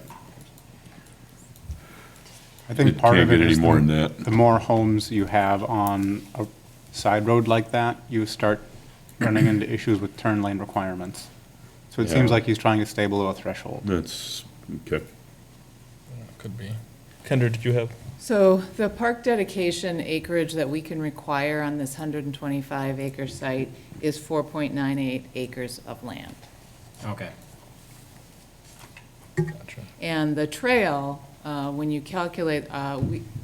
I think It part can't of it get any is more than that. the more homes you have on a side road like that, you start running into issues with turn lane requirements. So it seems Yeah. like he's trying to stay below a threshold. That's, okay. Could be. Kendra, did you have? So the park dedication acreage that we can require on this 125 acre site is 4.98 acres of land. Okay. Gotcha. And the trail, when you calculate,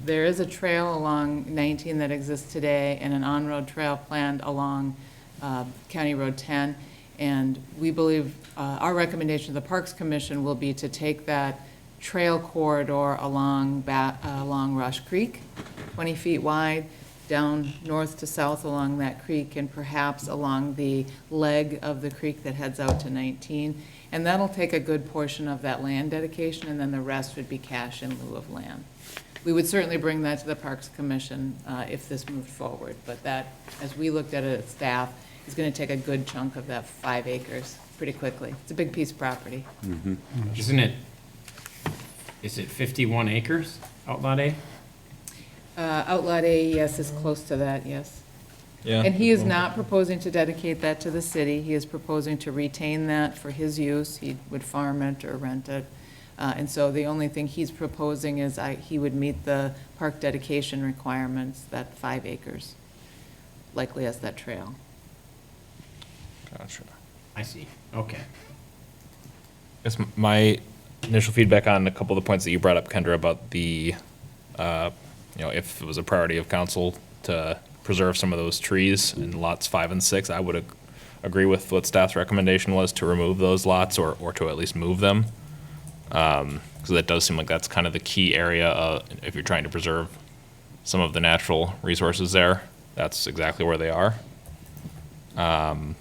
there is a trail along 19 that exists today and an on-road trail planned along County Road 10. And we believe, our recommendation to the Parks Commission will be to take that trail corridor along Rush Creek, 20 feet wide, down north to south along that creek, and perhaps along the leg of the creek that heads out to 19. And that'll take a good portion of that land dedication, and then the rest would be cash in lieu of land. We would certainly bring that to the Parks Commission if this moved forward, but that, as we looked at it as staff, is going to take a good chunk of that 5 acres pretty quickly. It's a big piece of property. Isn't it, is it 51 acres, outlot A? Outlot A, yes, is close to that, yes. Yeah. And he is not proposing to dedicate that to the city. He is proposing to retain that for his use. He would farm it or rent it. And so the only thing he's proposing is he would meet the park dedication requirements, that 5 acres, likely as that trail. Gotcha. I see, okay. Guess my initial feedback on a couple of the points that you brought up, Kendra, about the, if it was a priority of council to preserve some of those trees in lots 5 and 6, I would agree with what staff's recommendation was to remove those lots or to at least move them. Because that does seem like that's kind of the key area, if you're trying to preserve some of the natural resources there, that's exactly where they are. And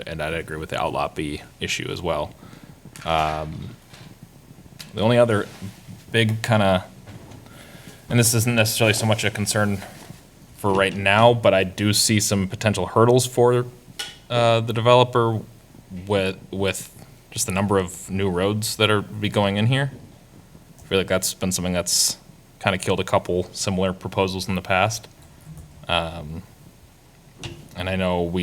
I'd agree with the outlot B issue as well. The only other big kind of, and this isn't necessarily so much a concern for right now, but I do see some potential hurdles for the developer with just the number of new roads that are be going in here. I feel like that's been something that's kind of killed a couple similar proposals in the past. And I know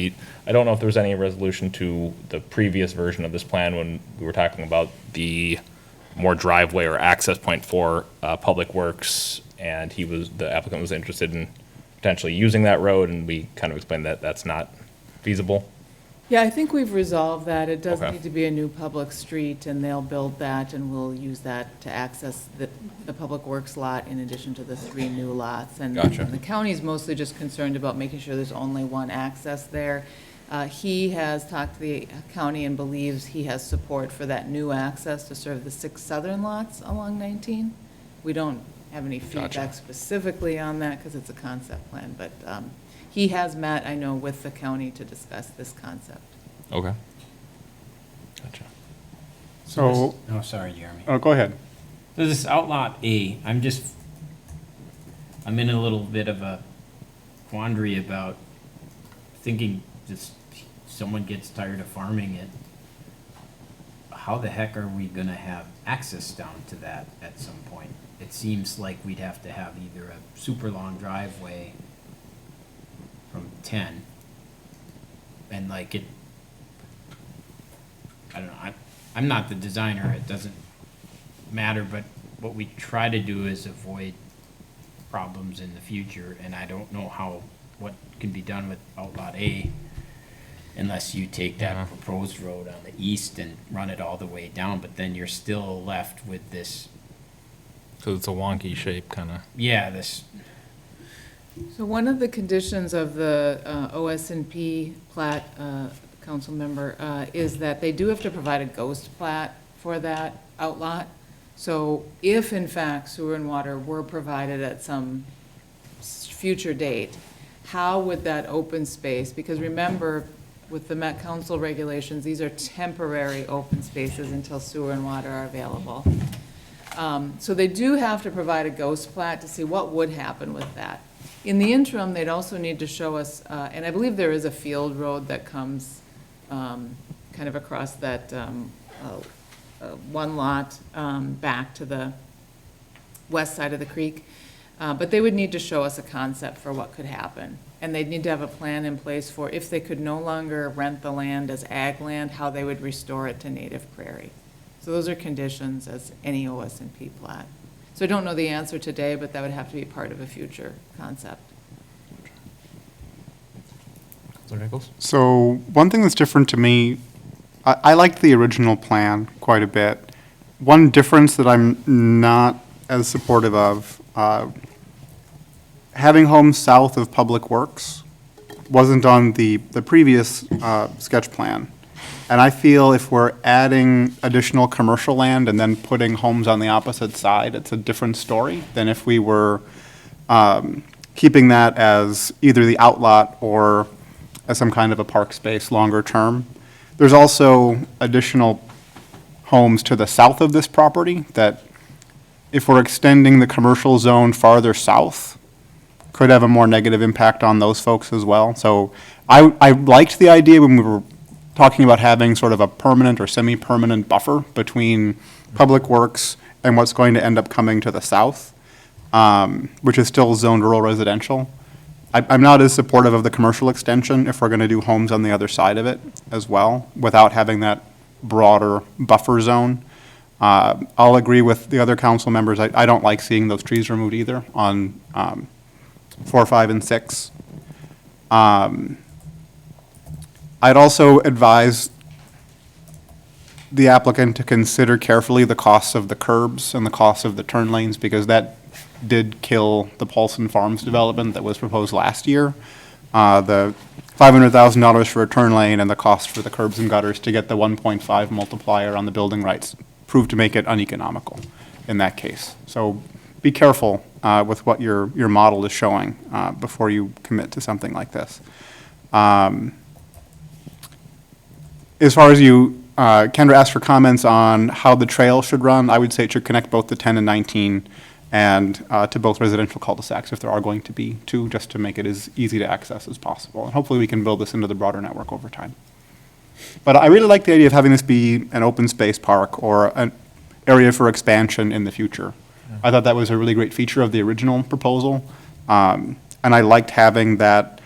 I don't know if there was any resolution to the previous version of this plan when we were talking about the more driveway or access point for Public Works, and the applicant was interested in potentially using that road, and we kind of explained that that's not feasible. Yeah, I think we've resolved that. It does Okay. need to be a new public street, and they'll build that, and we'll use that to access the Public Works lot in addition to the 3 new lots. And Gotcha. the county's mostly just concerned about making sure there's only one access there. He has talked to the county and believes he has support for that new access to serve the 6 southern lots along 19. We don't have any Gotcha. feedback specifically on that because it's a concept plan, but he has met, I know, with the county to discuss this concept. Okay. Gotcha. So, Oh, sorry, Jeremy. oh, go ahead. So this outlot A, I'm in a little bit of a quandary about thinking just someone gets tired of farming it. How the heck are we gonna have access down to that at some point? It seems like we'd have to have either a super long driveway from 10 and I don't know, I'm not the designer, it doesn't matter, but what we try to do is avoid problems in the future, and I don't know what can be done with Outlot A unless you take Yeah. that proposed road on the east and run it all the way down, but then you're still left with this, So it's a wonky shape, kind of. this, So one of the conditions of the OS&P plat, council member, is that they do have to provide a ghost plat for that outlot. So if in fact sewer and water were provided at some future date, how would that open space, because remember, with the Met Council regulations, these are temporary open spaces until sewer and water are available. So they do have to provide a ghost plat to see what would happen with that. In the interim, they'd also need to show us, and I believe there is a field road that comes kind of across that one lot back to the west side of the creek. But they would need to show us a concept for what could happen. And they'd need to have a plan in place for if they could no longer rent the land as ag land, how they would restore it to native prairie. So those are conditions as any OS&P plat. So I don't know the answer today, but that would have to be part of a future concept. Councilor Nichols? So one thing that's different to me, I liked the original plan quite a bit. One difference that I'm not as supportive of, having homes south of Public Works wasn't on the previous sketch plan. And I feel if we're adding additional commercial land and then putting homes on the opposite side, it's a different story than if we were keeping that as either the outlot or as some kind of a park space longer term. There's also additional homes to the south of this property that if we're extending the commercial zone farther south, could have a more negative impact on those folks as well. So I liked the idea when we were talking about having sort of a permanent or semi-permanent buffer between Public Works and what's going to end up coming to the south, which is still zoned rural residential. I'm not as supportive of the commercial extension if we're going to do homes on the other side of it as well, without having that broader buffer zone. I'll agree with the other council members. I don't like seeing those trees removed either on 4, 5, and 6. I'd also advise the applicant to consider carefully the costs of the curbs and the costs of the turn lanes, because that did kill the Paulson Farms development that was proposed last year. The $500,000 for a turn lane and the cost for the curbs and gutters to get the 1.5 multiplier on the building rights proved to make it uneconomical in that case. So be careful with what your model is showing before you commit to something like this. As far as Kendra asked for comments on how the trail should run, I would say it should connect both to 10 and 19 and to both residential cul-de-sacs if there are going to be two, just to make it as easy to access as possible. And hopefully we can build this into the broader network over time. But I really like the idea of having this be an open space park or area for expansion in the future. I thought that was a really great feature of the original proposal, and I liked having that.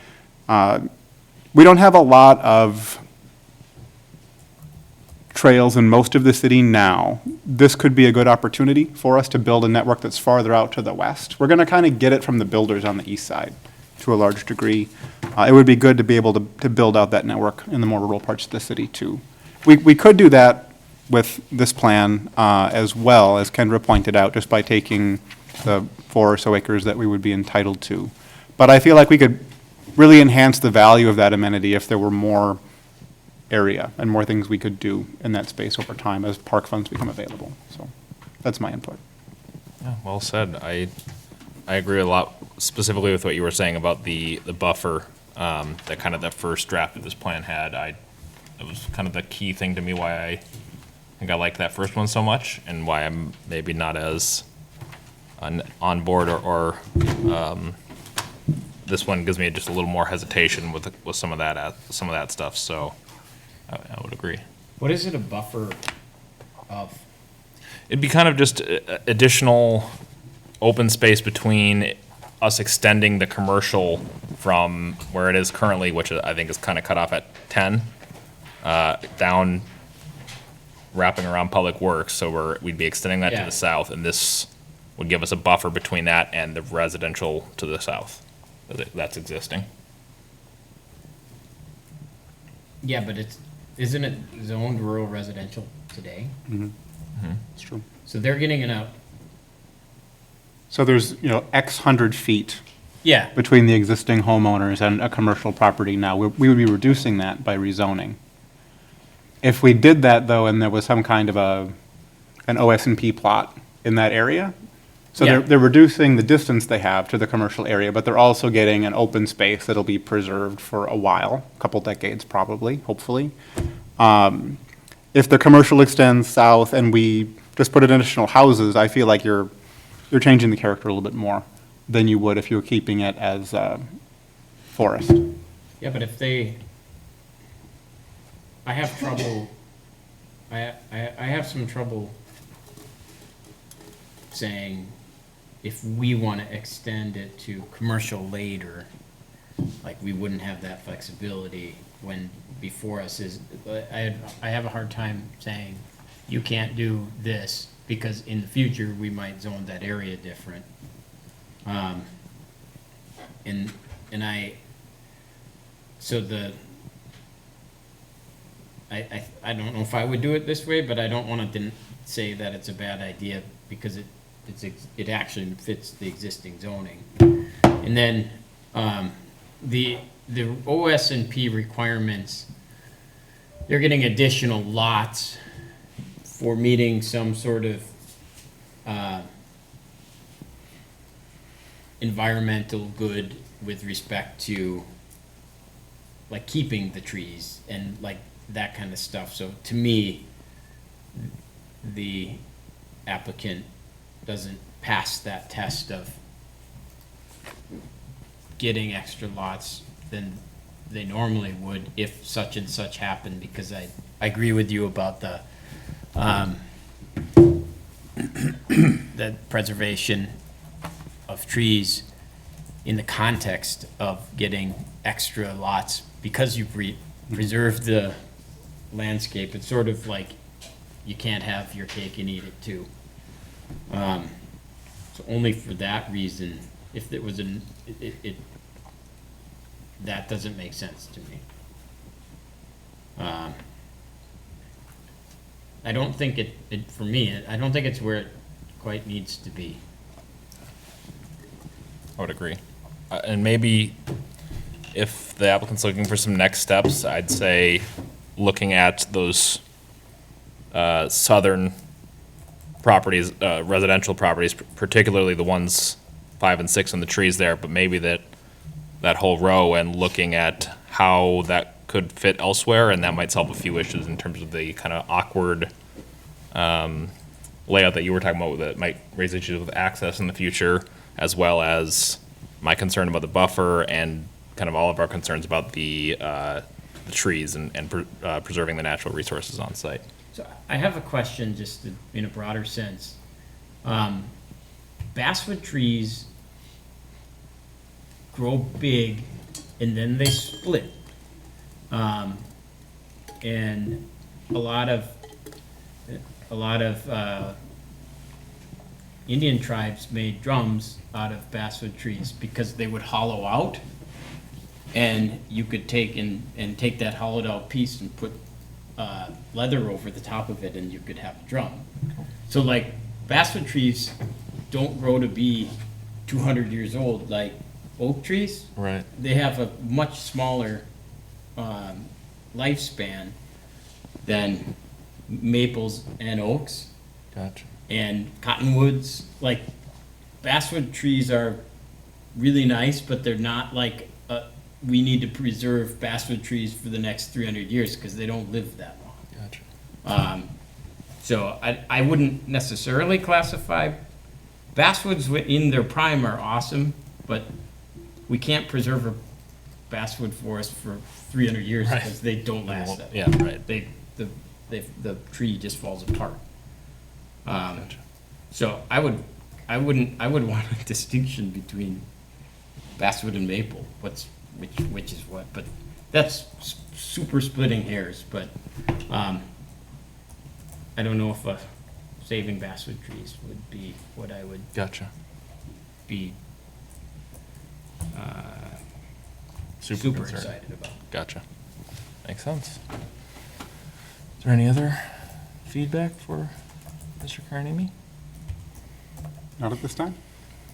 We don't have a lot of trails in most of the city now. This could be a good opportunity for us to build a network that's farther out to the west. We're going to kind of get it from the builders on the east side to a large degree. It would be good to be able to build out that network in the more rural parts of the city too. We could do that with this plan as well, as Kendra pointed out, just by taking the 4 or so acres that we would be entitled to. But I feel like we could really enhance the value of that amenity if there were more area and more things we could do in that space over time as park funds become available. So that's my input. Yeah, well said. I agree a lot, specifically with what you were saying about the buffer, that kind of the first draft of this plan had. It was kind of the key thing to me why I think I like that first one so much, and why I'm maybe not as on board or this one gives me just a little more hesitation with some of that stuff. So I would agree. What is it a buffer of? It'd be kind of just additional open space between us extending the commercial from where it is currently, which I think is kind of cut off at 10, down, wrapping around Public Works. So we'd be extending that to Yeah. the south, and this would give us a buffer between that and the residential to the south that's existing. Yeah, but isn't it zoned rural residential today? It's true. So they're getting it out. So there's, X hundred feet Yeah. between the existing homeowners and a commercial property now. We would be reducing that by rezoning. If we did that, though, and there was some kind of an OS&P plot in that area, so Yeah. they're reducing the distance they have to the commercial area, but they're also getting an open space that'll be preserved for a while, a couple decades probably, hopefully. If the commercial extends south and we just put in additional houses, I feel like you're changing the character a little bit more than you would if you were keeping it as forest. Yeah, but if I have trouble, I have some trouble saying if we want to extend it to commercial later, like we wouldn't have that flexibility when before us is, I have a hard time saying you can't do this because in the future we might zone that area different. I don't know if I would do it this way, but I don't want to say that it's a bad idea because it actually fits the existing zoning. And then, the OS&P requirements, they're getting additional lots for meeting some sort of, environmental good with respect to like keeping the trees and like that kind of stuff. So to me, the applicant doesn't pass that test of getting extra lots than they normally would if such and such happened, because I agree with you about the the preservation of trees in the context of getting extra lots because you've preserved the landscape. It's sort of like you can't have your cake and eat it too. So only for that reason, if it was that doesn't make sense to me. I don't think for me, I don't think it's where it quite needs to be. I would agree. And maybe if the applicant's looking for some next steps, I'd say looking at those southern properties, residential properties, particularly the ones 5 and 6 on the trees there, but maybe that whole row, and looking at how that could fit elsewhere, and that might solve a few issues in terms of the kind of awkward layout that you were talking about that might raise issues with access in the future, as well as my concern about the buffer and kind of all of our concerns about the trees and preserving the natural resources on site. So I have a question just in a broader sense. Basswood trees grow big and then they split. And a lot of Indian tribes made drums out of basswood trees because they would hollow out, and you could take take that hollowed out piece and put leather over the top of it, and you could have a drum. So like basswood trees don't grow to be 200 years old like oak trees. Right. They have a much smaller lifespan than maples and oaks Gotcha. and cottonwoods. Like basswood trees are really nice, but they're not like we need to preserve basswood trees for the next 300 years because they don't live that long. Gotcha. So I wouldn't necessarily classify basswoods in their prime are awesome, but we can't preserve a basswood forest for 300 years Right. because they don't last that. Yeah, right. The tree just falls apart. Gotcha. So I would want a distinction between basswood and maple. Which is what? But that's super splitting hairs. But I don't know if saving basswood trees would be what I would Gotcha. be Super super concerned. excited about. Gotcha. Makes sense. Is there any other feedback for Mr. Carnimi? Not at this time?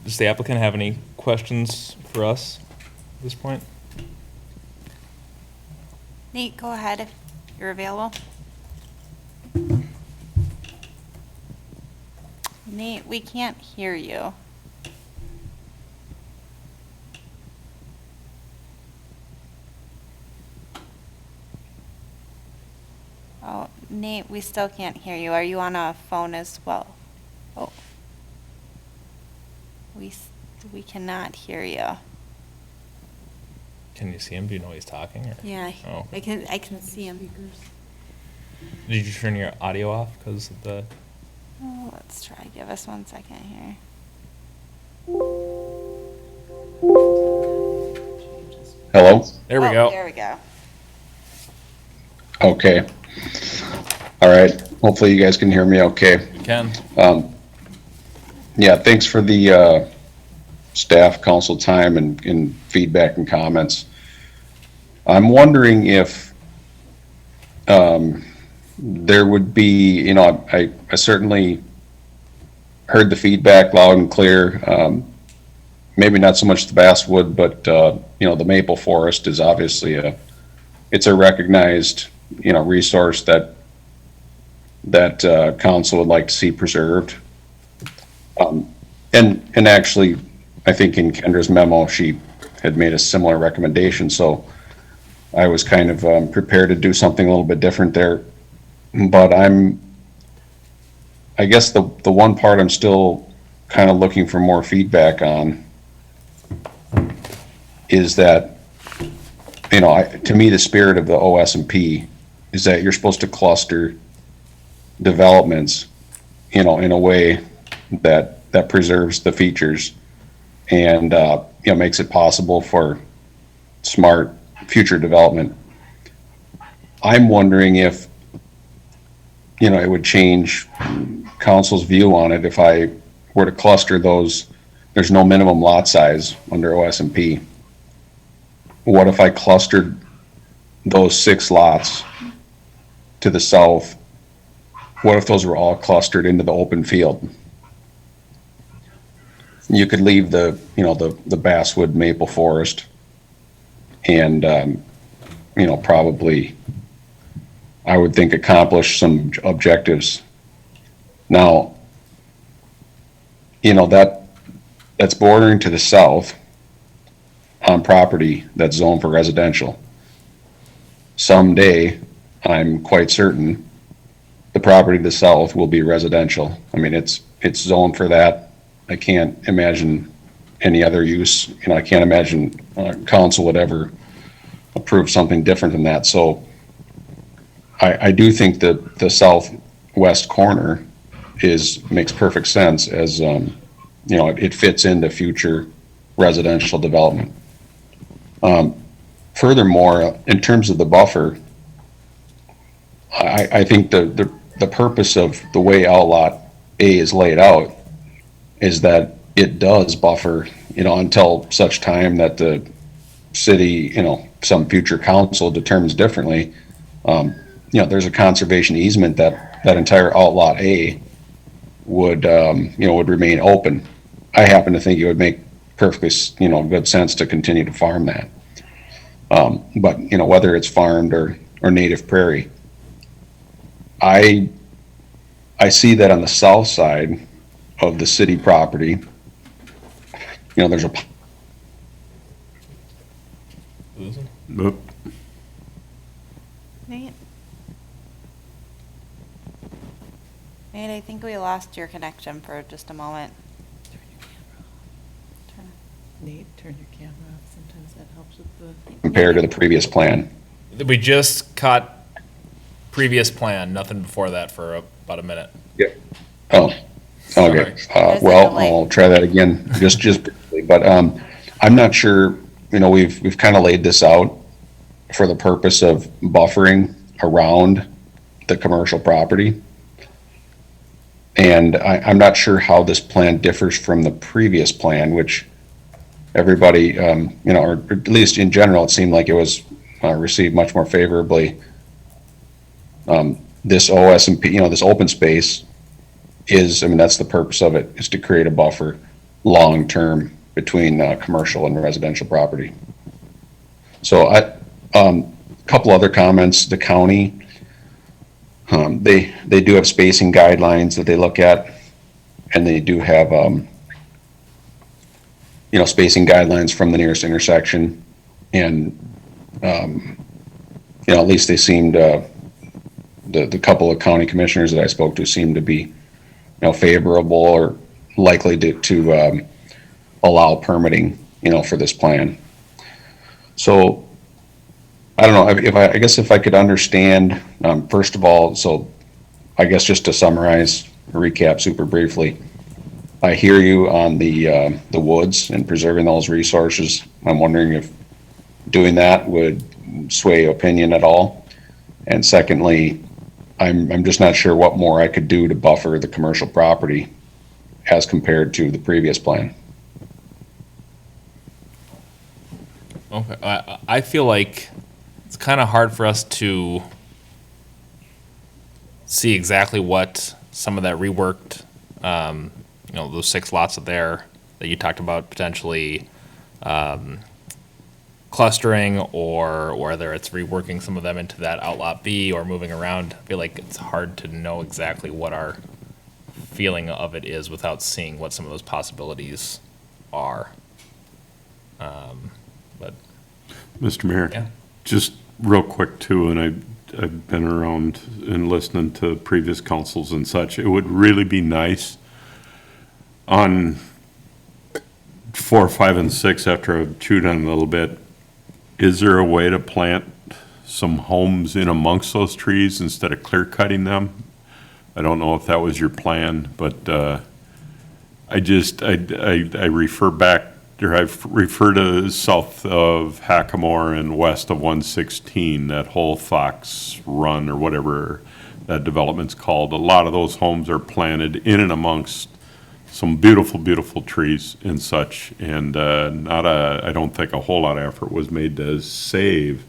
Does the applicant have any questions for us at this point? Nate, go ahead if you're available. Nate, we can't hear you. Oh, Nate, we still can't hear you. Are you on a phone as well? Oh. We cannot hear you. Can you see him? Do you know he's talking? Or? Yeah, Oh. I can see him. Did you turn your audio off because of the? Oh, let's try. Give us 1 second here. Hello? There we Oh, go. There we go. Okay. All right. Hopefully you guys can hear me okay. You can. Yeah, thanks for the staff council time and feedback and comments. I'm wondering if there would be, I certainly heard the feedback loud and clear. Maybe not so much the basswood, but, the maple forest is obviously it's a recognized, resource that council would like to see preserved. And actually, I think in Kendra's memo, she had made a similar recommendation, so I was kind of prepared to do something a little bit different there. But I guess the one part I'm still kind of looking for more feedback on is that, to me, the spirit of the OS&P is that you're supposed to cluster developments, in a way that preserves the features and, makes it possible for smart future development. I'm wondering if, it would change council's view on it if I were to cluster those. There's no minimum lot size under OS&P. What if I clustered those 6 lots to the south? What if those were all clustered into the open field? You could leave the basswood maple forest and, probably, I would think, accomplish some objectives. Now, that's bordering to the south on property that's zoned for residential. Someday, I'm quite certain, the property to the south will be residential. I mean, it's zoned for that. I can't imagine any other use. I can't imagine council would ever approve something different than that. So I do think that the southwest corner makes perfect sense as, it fits into future residential development. Furthermore, in terms of the buffer, I think the purpose of the way Outlot A is laid out is that it does buffer, until such time that the city, some future council determines differently. There's a conservation easement that entire Outlot A would remain open. I happen to think it would make perfectly, good sense to continue to farm that. But, whether it's farmed or native prairie, I see that on the south side of the city property, there's a, Oop. Nate? Nate, I think we lost your connection for just a moment. Nate, turn your camera off. Sometimes that helps with the. compared to the previous plan. We just caught previous plan, nothing before that for about a minute. Oh, okay. There's a Well, delay. I'll try that again, just briefly, but, I'm not sure, we've kind of laid this out for the purpose of buffering around the commercial property. And I'm not sure how this plan differs from the previous plan, which everybody, or at least in general, it seemed like it was received much more favorably. This OS&P, this open space that's the purpose of it, is to create a buffer long-term between commercial and residential property. So couple other comments. The county, they do have spacing guidelines that they look at, and they do have, spacing guidelines from the nearest intersection. And, at least they seemed, the couple of county commissioners that I spoke to seemed to be, favorable or likely to allow permitting, for this plan. So, I don't know, I guess if I could understand, first of all, so I guess just to summarize, recap super briefly, I hear you on the woods and preserving those resources. I'm wondering if doing that would sway opinion at all. And secondly, I'm just not sure what more I could do to buffer the commercial property as compared to the previous plan. Okay, I feel like it's kind of hard for us to see exactly what some of that reworked, those 6 lots of there that you talked about potentially clustering, or whether it's reworking some of them into that Outlot B or moving around. I feel like it's hard to know exactly what our feeling of it is without seeing what some of those possibilities are. But Mr. Mayor? Yeah. Just real quick too, and I've been around and listening to previous councils and such, it would really be nice on 4, 5, and 6, after I've chewed on it a little bit, is there a way to plant some homes in amongst those trees instead of clear cutting them? I don't know if that was your plan, but I refer back, or I refer to south of Hackamore and west of 116, that whole Fox Run or whatever that development's called. A lot of those homes are planted in and amongst some beautiful, beautiful trees and such, and I don't think a whole lot of effort was made to save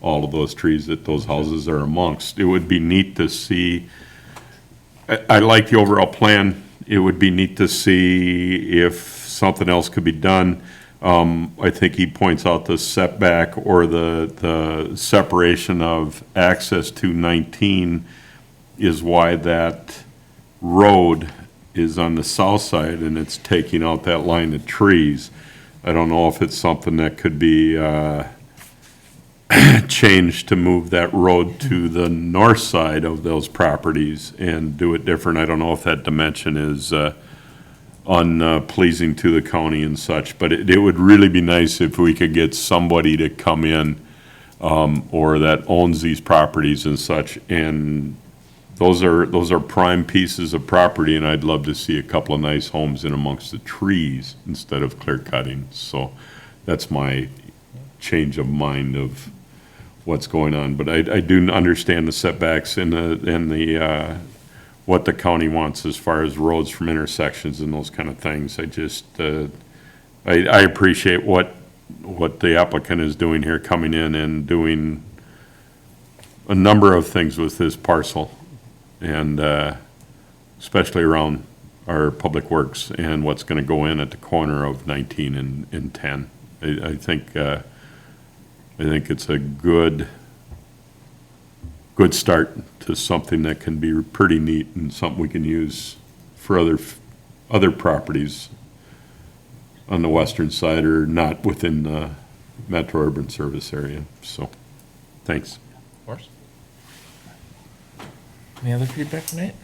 all of those trees that those houses are amongst. It would be neat to see, I like the overall plan. It would be neat to see if something else could be done. I think he points out the setback or the separation of access to 19 is why that road is on the south side, and it's taking out that line of trees. I don't know if it's something that could be changed to move that road to the north side of those properties and do it different. I don't know if that dimension is unpleasing to the county and such, but it would really be nice if we could get somebody to come in or that owns these properties and such, and those are prime pieces of property, and I'd love to see a couple of nice homes in amongst the trees instead of clear cutting. So that's my change of mind of what's going on. But I do understand the setbacks and the what the county wants as far as roads from intersections and those kind of things. I just, I appreciate what the applicant is doing here, coming in and doing a number of things with this parcel, and especially around our public works and what's going to go in at the corner of 19 and 10. I think it's a good start to something that can be pretty neat and something we can use for other properties on the western side or not within the metro urban service area. So, thanks. Of course. Any other feedback from Nate?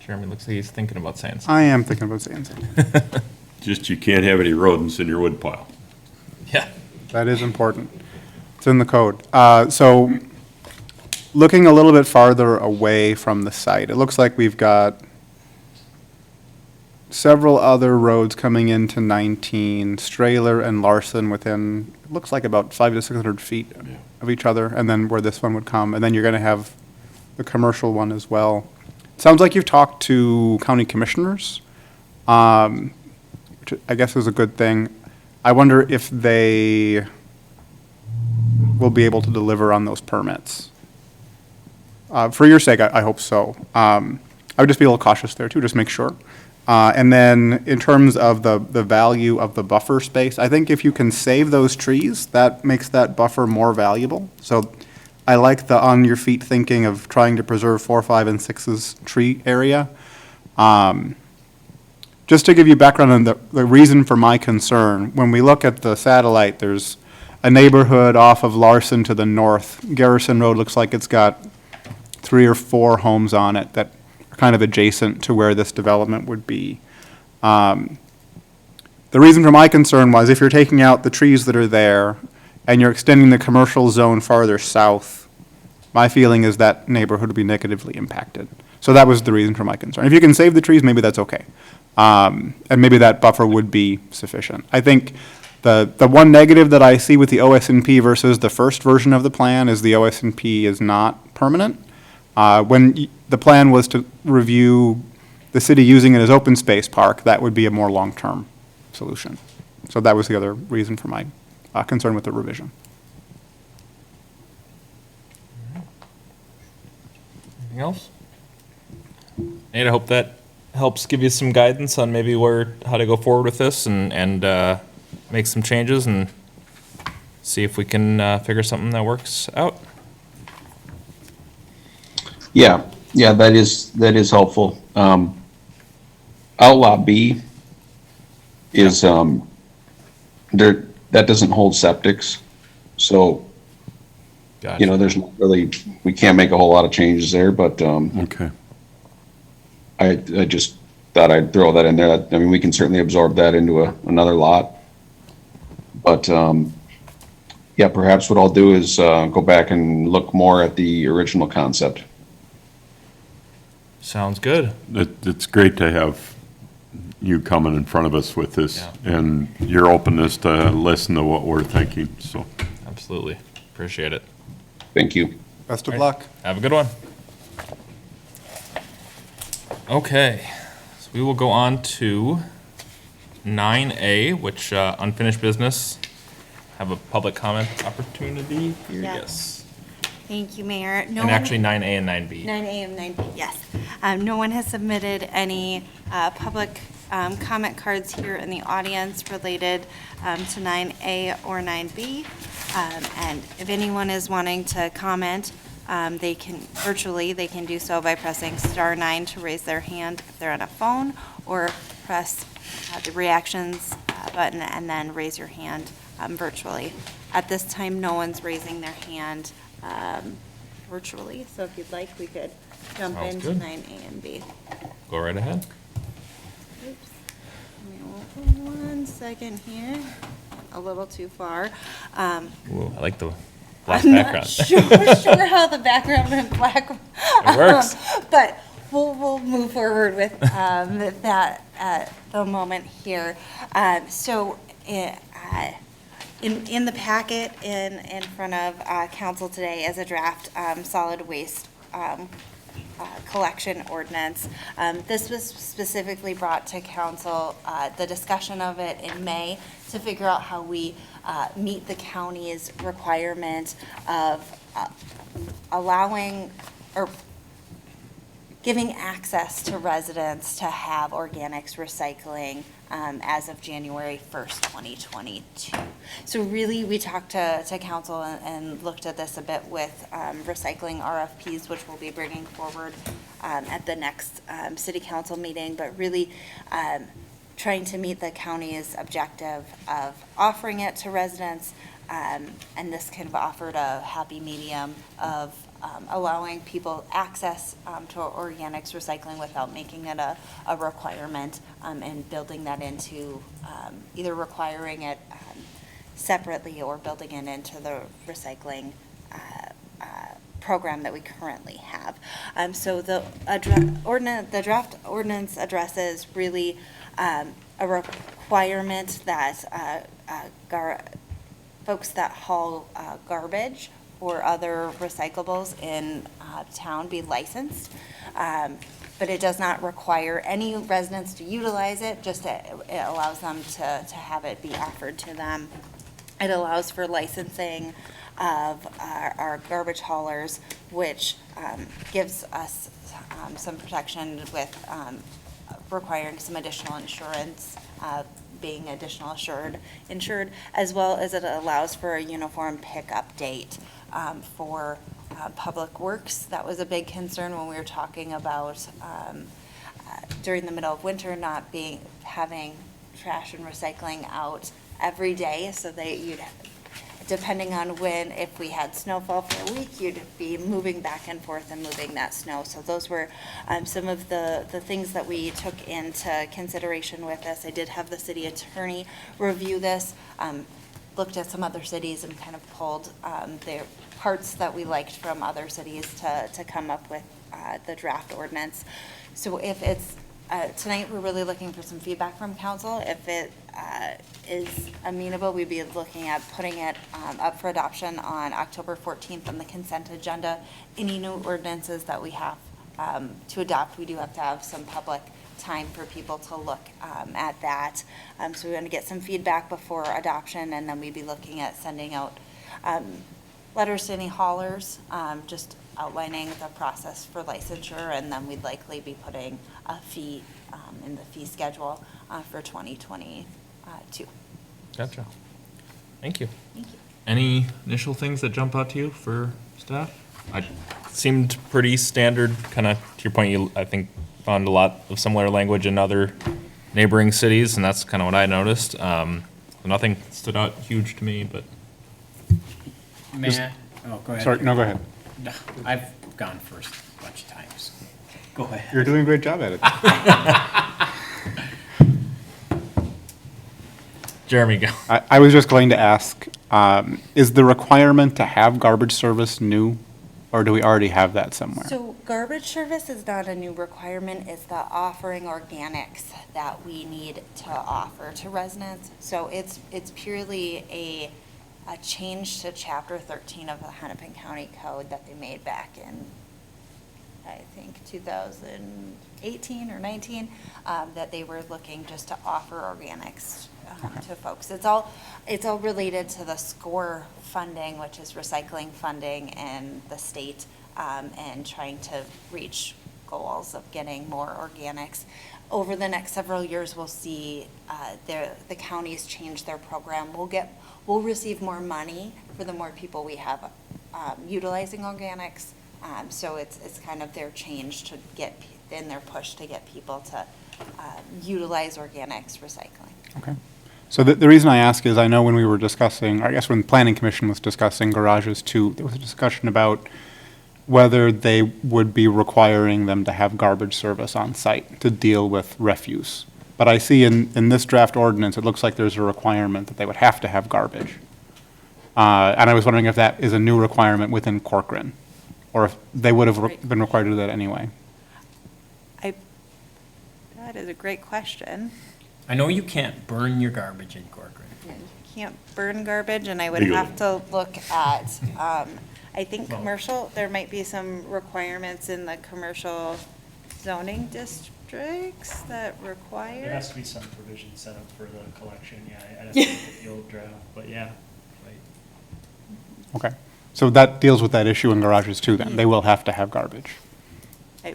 Jeremy looks like he's thinking about saying something. I am thinking about saying something. Just you can't have any rodents in your wood pile. Yeah. That is important. It's in the code. So, looking a little bit farther away from the site, it looks like we've got several other roads coming into 19, Strahler and Larson within, it looks like about 500 to 600 feet of each other, and then where this one would come, and then you're going to have the commercial one as well. Sounds like you've talked to county commissioners, which I guess is a good thing. I wonder if they will be able to deliver on those permits. For your sake, I hope so. I would just be a little cautious there too, just make sure. And then in terms of the value of the buffer space, I think if you can save those trees, that makes that buffer more valuable. So I like the on your feet thinking of trying to preserve 4, 5, and 6's tree area. Just to give you background on the reason for my concern, when we look at the satellite, there's a neighborhood off of Larson to the north. Garrison Road looks like it's got 3 or 4 homes on it that are kind of adjacent to where this development would be. The reason for my concern was if you're taking out the trees that are there and you're extending the commercial zone farther south, my feeling is that neighborhood would be negatively impacted. So that was the reason for my concern. If you can save the trees, maybe that's okay. And maybe that buffer would be sufficient. I think the one negative that I see with the OSNP versus the first version of the plan is the OSNP is not permanent. When the plan was to review the city using it as open space park, that would be a more long-term solution. So that was the other reason for my concern with the revision. Anything else? Nate, I hope that helps give you some guidance on maybe how to go forward with this and make some changes and see if we can figure something that works out. Yeah, that is helpful. Outlaw B is, that doesn't hold septics, so, Gotcha. there's not really, we can't make a whole lot of changes there, but, Okay. I just thought I'd throw that in there. I mean, we can certainly absorb that into another lot. But, yeah, perhaps what I'll do is go back and look more at the original concept. Sounds good. It's great to have you coming in front of us with this Yeah. and your openness to listen to what we're thinking, so. Absolutely. Appreciate it. Thank you. Best of luck. Have a good one. Okay, so we will go on to 9A, which unfinished business. Have a public comment opportunity here? Yeah. Yes. Thank you, Mayor. No And one- actually 9A and 9B. 9A and 9B, yes. No one has submitted any public comment cards here in the audience related to 9A or 9B. And if anyone is wanting to comment, they can do so by pressing *9 to raise their hand if they're on a phone, or press the reactions button and then raise your hand virtually. At this time, no one's raising their hand virtually, so if you'd like, we could jump Sounds into good. 9A and B. Go right ahead. Oops. Give me 1 second here. a little too far. Ooh, I like the black I'm not background. sure how the background in black. It works. But we'll move forward with that at the moment here. So in the packet in front of council today is a draft solid waste collection ordinance. This was specifically brought to council, the discussion of it in May, to figure out how we meet the county's requirement of allowing or giving access to residents to have organics recycling as of January 1st, 2022. So really, we talked to council and looked at this a bit with recycling RFPs, which we'll be bringing forward at the next city council meeting, but really trying to meet the county's objective of offering it to residents, and this kind of offered a happy medium of allowing people access to organics recycling without making it a requirement, and building that into either requiring it separately or building it into the recycling program that we currently have. So the draft ordinance addresses really a requirement that folks that haul garbage or other recyclables in town be licensed. But it does not require any residents to utilize it, just it allows them to have it be offered to them. It allows for licensing of our garbage haulers, which gives us some protection with requiring some additional insurance, being additional insured, as well as it allows for a uniform pickup date for public works. That was a big concern when we were talking about during the middle of winter not having trash and recycling out every day, so you'd, depending on if we had snowfall for a week, you'd be moving back and forth and moving that snow. So those were some of the things that we took into consideration with this. I did have the city attorney review this, looked at some other cities and kind of pulled the parts that we liked from other cities to come up with the draft ordinance. So if it's, tonight we're really looking for some feedback from council. If it is amenable, we'd be looking at putting it up for adoption on October 14th on the consent agenda. Any new ordinances that we have to adopt, we do have to have some public time for people to look at that. So we want to get some feedback before adoption, and then we'd be looking at sending out letters to any haulers, just outlining the process for licensure, and then we'd likely be putting a fee in the fee schedule for 2022. Gotcha. Thank you. Thank you. Any initial things that jump out to you for staff? I seemed pretty standard, kind of to your point. I think found a lot of similar language in other neighboring cities, and that's kind of what I noticed. Nothing stood out huge to me, but Matt, oh, go ahead. Sorry, no, go ahead. No, I've gone first a bunch of times. Go ahead. You're doing a great job at it. Jeremy, go. I was just going to ask, is the requirement to have garbage service new, or do we already have that somewhere? So garbage service is not a new requirement, it's the offering organics that we need to offer to residents. So it's purely a change to Chapter 13 of the Hennepin County Code that they made back in, I think, 2018 or 19, that they were looking just to offer organics to folks. It's all related to the SCORE funding, which is recycling funding in the state, and trying to reach goals of getting more organics. Over the next several years, we'll see the counties change their program. We'll receive more money for the more people we have utilizing organics. So it's kind of their change to get in their push to get people to utilize organics recycling. Okay. So the reason I ask is I know when we were discussing, or I guess when the Planning Commission was discussing garages too, there was a discussion about whether they would be requiring them to have garbage service on site to deal with refuse. But I see in this draft ordinance, it looks like there's a requirement that they would have to have garbage. And I was wondering if that is a new requirement within Corcoran, or if they would have been required to do that anyway. That is a great question. I know you can't burn your garbage in Corcoran. You can't burn garbage, and I would Legally. have to look at, I think commercial, there might be some requirements in the commercial zoning districts that There require. has to be some provision set up for the collection, yeah, I have to look at the old draft, but yeah, right. Okay. So that deals with that issue in garages too, then. They will have to have garbage, I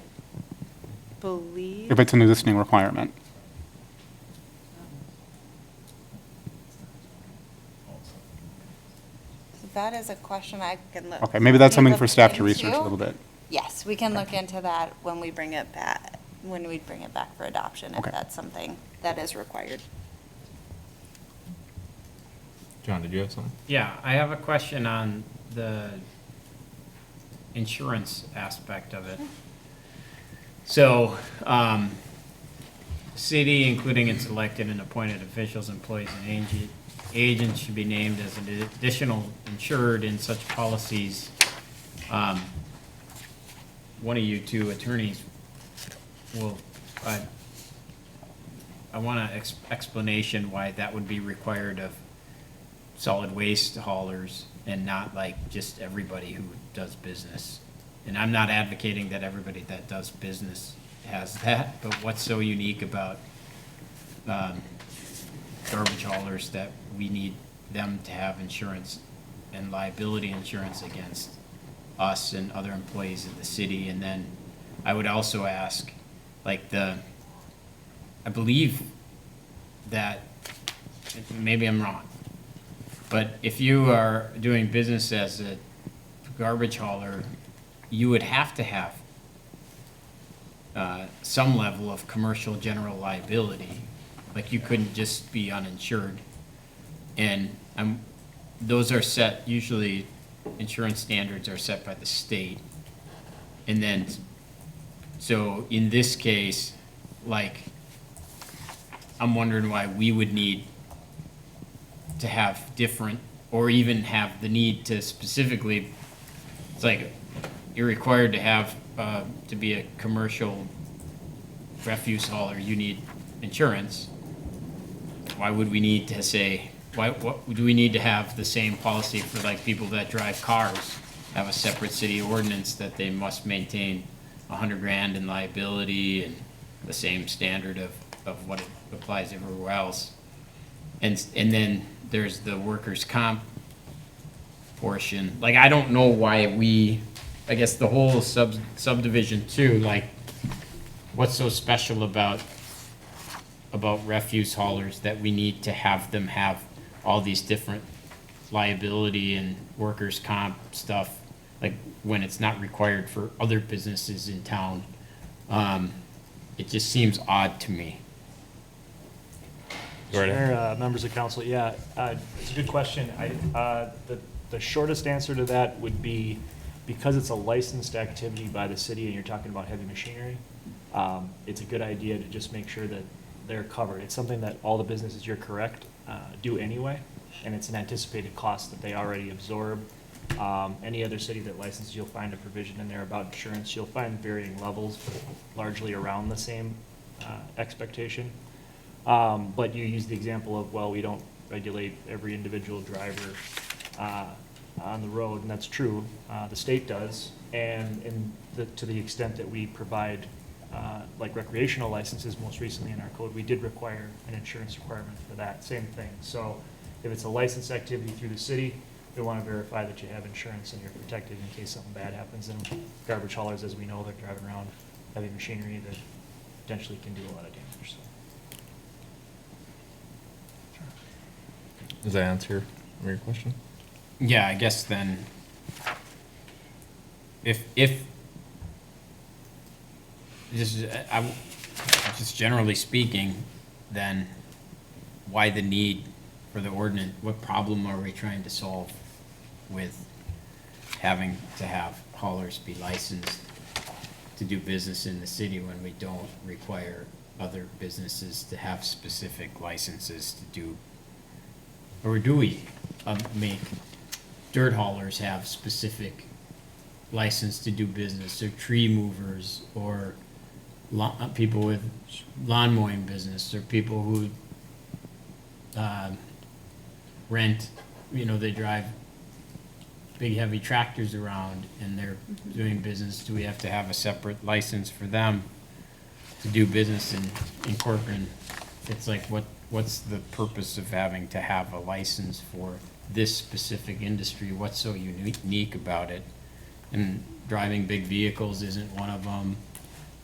believe. if it's an existing requirement. That is a question I can look. Okay, maybe that's something for look staff to research a into. little bit. Yes, we can look into that when we bring it back, for adoption, if Okay. that's something that is required. John, did you have something? Yeah, I have a question on the insurance aspect of it. So, city, including its elected and appointed officials, employees, and agents should be named as an additional insured in such policies. One of you two attorneys will, I want an explanation why that would be required of solid waste haulers and not like just everybody who does business. And I'm not advocating that everybody that does business has that, but what's so unique about garbage haulers that we need them to have insurance and liability insurance against us and other employees of the city? And then I would also ask, like I believe that, maybe I'm wrong, but if you are doing business as a garbage hauler, you would have to have some level of commercial general liability. Like you couldn't just be uninsured. And those are set, usually insurance standards are set by the state. And then, so in this case, like, I'm wondering why we would need to have different, or even have the need to specifically, it's like, you're required to have, to be a commercial refuse hauler, you need insurance. Why would we need to say, what do we need to have the same policy for like people that drive cars? Have a separate city ordinance that they must maintain 100 grand in liability and the same standard of what applies everywhere else. And then there's the workers' comp portion. Like, I don't know why I guess the whole subdivision too, like, what's so special about refuse haulers that we need to have them have all these different liability and workers' comp stuff, like, when it's not required for other businesses in town? It just seems odd to me. Go right ahead. Mayor, members of council, yeah, it's a good question. The shortest answer to that would be, because it's a licensed activity by the city and you're talking about heavy machinery, it's a good idea to just make sure that they're covered. It's something that all the businesses, you're correct, do anyway, and it's an anticipated cost that they already absorb. Any other city that licenses, you'll find a provision in there about insurance. You'll find varying levels, but largely around the same expectation. But you use the example of, well, we don't regulate every individual driver on the road, and that's true. The state does, and to the extent that we provide like recreational licenses, most recently in our code, we did require an insurance requirement for that, same thing. So if it's a licensed activity through the city, we want to verify that you have insurance and you're protected in case something bad happens. And garbage haulers, as we know, they're driving around heavy machinery that potentially can do a lot of damage, so. Does that answer your question? Yeah, I guess then, if just generally speaking, then why the need for the ordinance? What problem are we trying to solve with having to have haulers be licensed to do business in the city when we don't require other businesses to have specific licenses to do? Or do we make dirt haulers have specific license to do business, or tree movers, or people with lawn mowing business, or people who rent, they drive big heavy tractors around and they're doing business? Do we have to have a separate license for them to do business in Corcoran? It's like, what's the purpose of having to have a license for this specific industry? What's so unique about it? And driving big vehicles isn't one of them.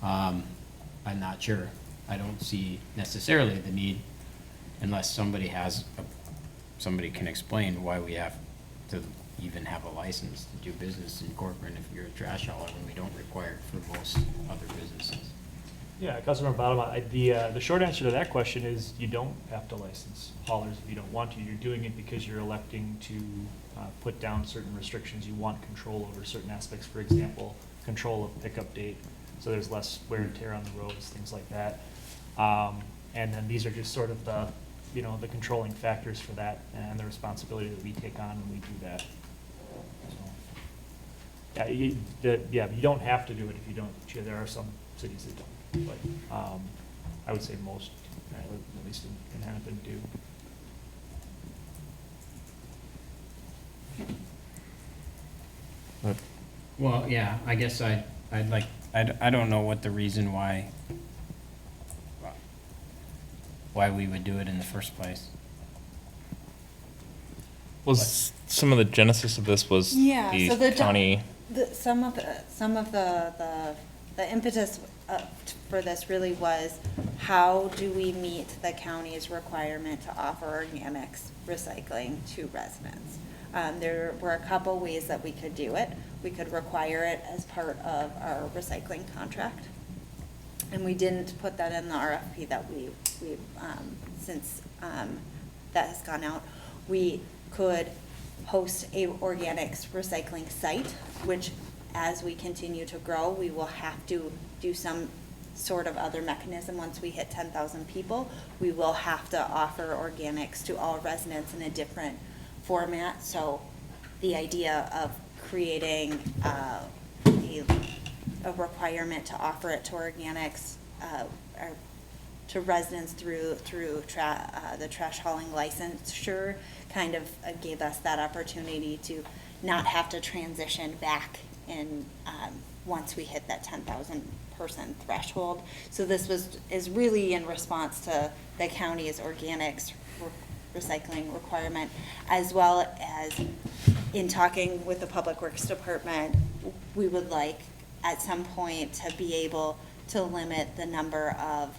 I'm not sure. I don't see necessarily the need, unless somebody can explain why we have to even have a license to do business in Corcoran if you're a trash hauler, when we don't require it for most other businesses. Yeah, Councilmember Bottom, the short answer to that question is you don't have to license haulers if you don't want to. You're doing it because you're electing to put down certain restrictions. You want control over certain aspects, for example, control of pickup date, so there's less wear and tear on the roads, things like that. And then these are just sort of the controlling factors for that and the responsibility that we take on when we do that. So, you don't have to do it if you don't. There are some cities that don't, but I would say most, at least in Hennepin, do. Well, yeah, I guess I don't know what the reason why we would do it in the first place. Was some of the genesis of this was Yeah, so the the county? Some of the impetus for this really was, how do we meet the county's requirement to offer organics recycling to residents? There were a couple ways that we could do it. We could require it as part of our recycling contract. And we didn't put that in the RFP that we since that has gone out. We could host a organics recycling site, which as we continue to grow, we will have to do some sort of other mechanism. Once we hit 10,000 people, we will have to offer organics to all residents in a different format. So the idea of creating a requirement to offer it to organics or to residents through the trash hauling licensure kind of gave us that opportunity to not have to transition back in once we hit that 10,000 person threshold. So this is really in response to the county's organics recycling requirement, as well as in talking with the Public Works Department. We would like at some point to be able to limit the number of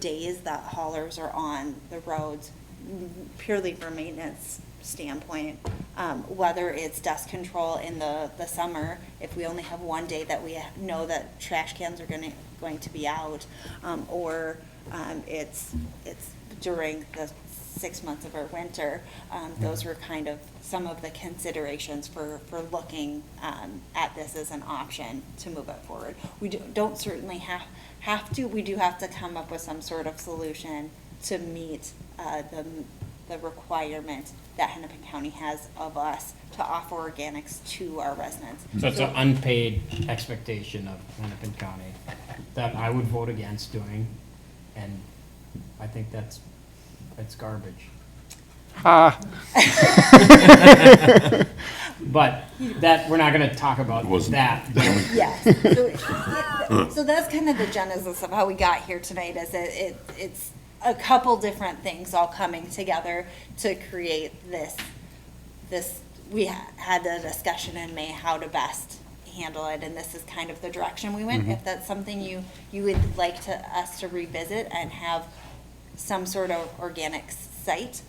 days that haulers are on the roads, purely for maintenance standpoint, whether it's dust control in the summer, if we only have one day that we know that trash cans are going to be out, or it's during the 6 months of our winter. Those were kind of some of the considerations for looking at this as an option to move it forward. We don't certainly have to. We do have to come up with some sort of solution to meet the requirement that Hennepin County has of us to offer organics to our residents. So it's an unpaid expectation of Hennepin County that I would vote against doing, and I think that's garbage. But that, we're not gonna talk about that. Yes. So that's kind of the genesis of how we got here tonight, is it's a couple different things all coming together to create this. We had a discussion in May how to best handle it, and this is kind of the direction we went. If that's something you would like us to revisit and have some sort of organic site,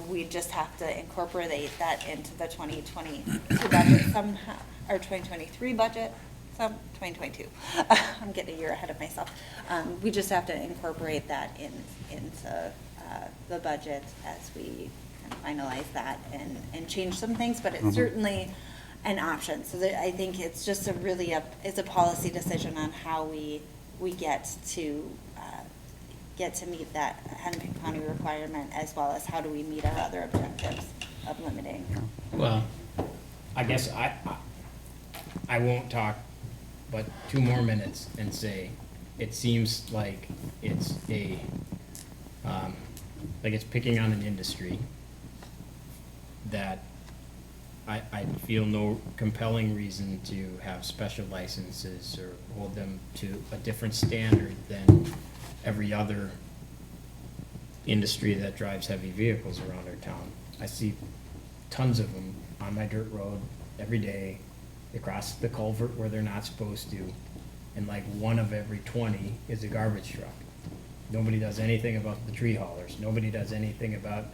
we just have to incorporate that into the 2022 budget somehow, or 2023 budget, 2022. I'm getting a year ahead of myself. We just have to incorporate that into the budget as we finalize that and change some things, but it's certainly an option. So I think it's just it's a policy decision on how we we get to meet that Hennepin County requirement, as well as how do we meet our other objectives of limiting. Well, I guess I won't talk but 2 more minutes and say, it seems like it's like it's picking on an industry that I feel no compelling reason to have special licenses or hold them to a different standard than every other industry that drives heavy vehicles around our town. I see tons of them on my dirt road every day. They cross the culvert where they're not supposed to, and like 1 of every 20 is a garbage truck. Nobody does anything about the tree haulers. Nobody does anything about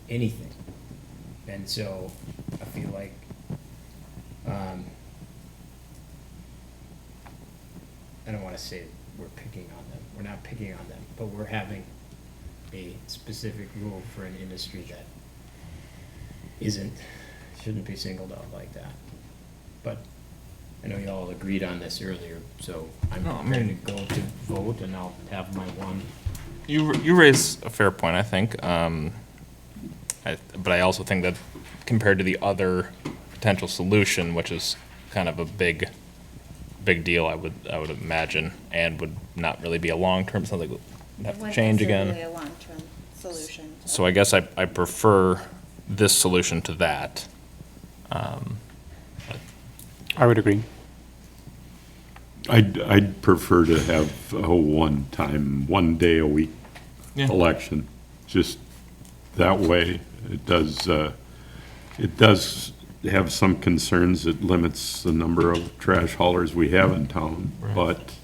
anything. And so I feel like, I don't want to say we're picking on them. We're not picking on them, but we're having a specific rule for an industry that shouldn't be singled out like that. But I know you all agreed on this earlier, so I'm going to go to vote, and I'll have my one. You raise a fair point, I think. But I also think that compared to the other potential solution, which is kind of a big deal, I would imagine, and would not really be a long-term, sounds like we'll have to change again. It wasn't necessarily a long-term solution. So I guess I prefer this solution to that. I would agree. I'd prefer to have a one day a week Yeah. election. Just that way, it does have some concerns. It limits the number of trash haulers we have in town, Right. but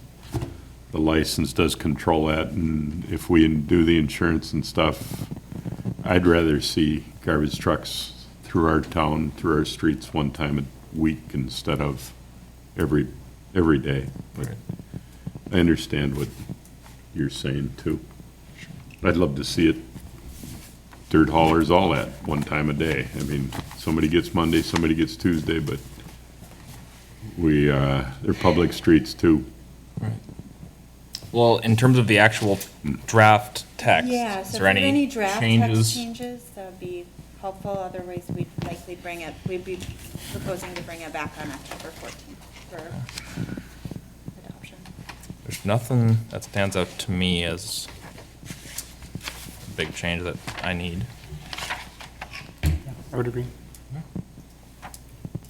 the license does control that, and if we do the insurance and stuff, I'd rather see garbage trucks through our town, through our streets 1 time a week instead of every day. But Right. I understand what you're saying too. I'd love to see it, dirt haulers, all that, 1 time a day. I mean, somebody gets Monday, somebody gets Tuesday, but they're public streets too. Well, in terms of the actual draft text, Yeah, is so if there there are any draft text changes? changes, that would be helpful. Otherwise, we'd be proposing to bring it back on October 14th for adoption. There's nothing that stands out to me as a big change that I need. I would agree.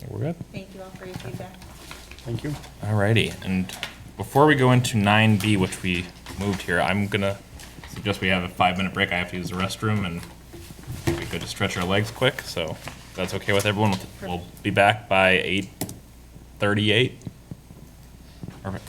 We're good? Thank you all for your feedback. Thank you. Alrighty, and before we go into 9B, which we moved here, I'm gonna suggest we have a 5-minute break. I have to use the restroom, and we could just stretch our legs quick, so if that's okay with everyone. We'll be back by 8:38. Perfect.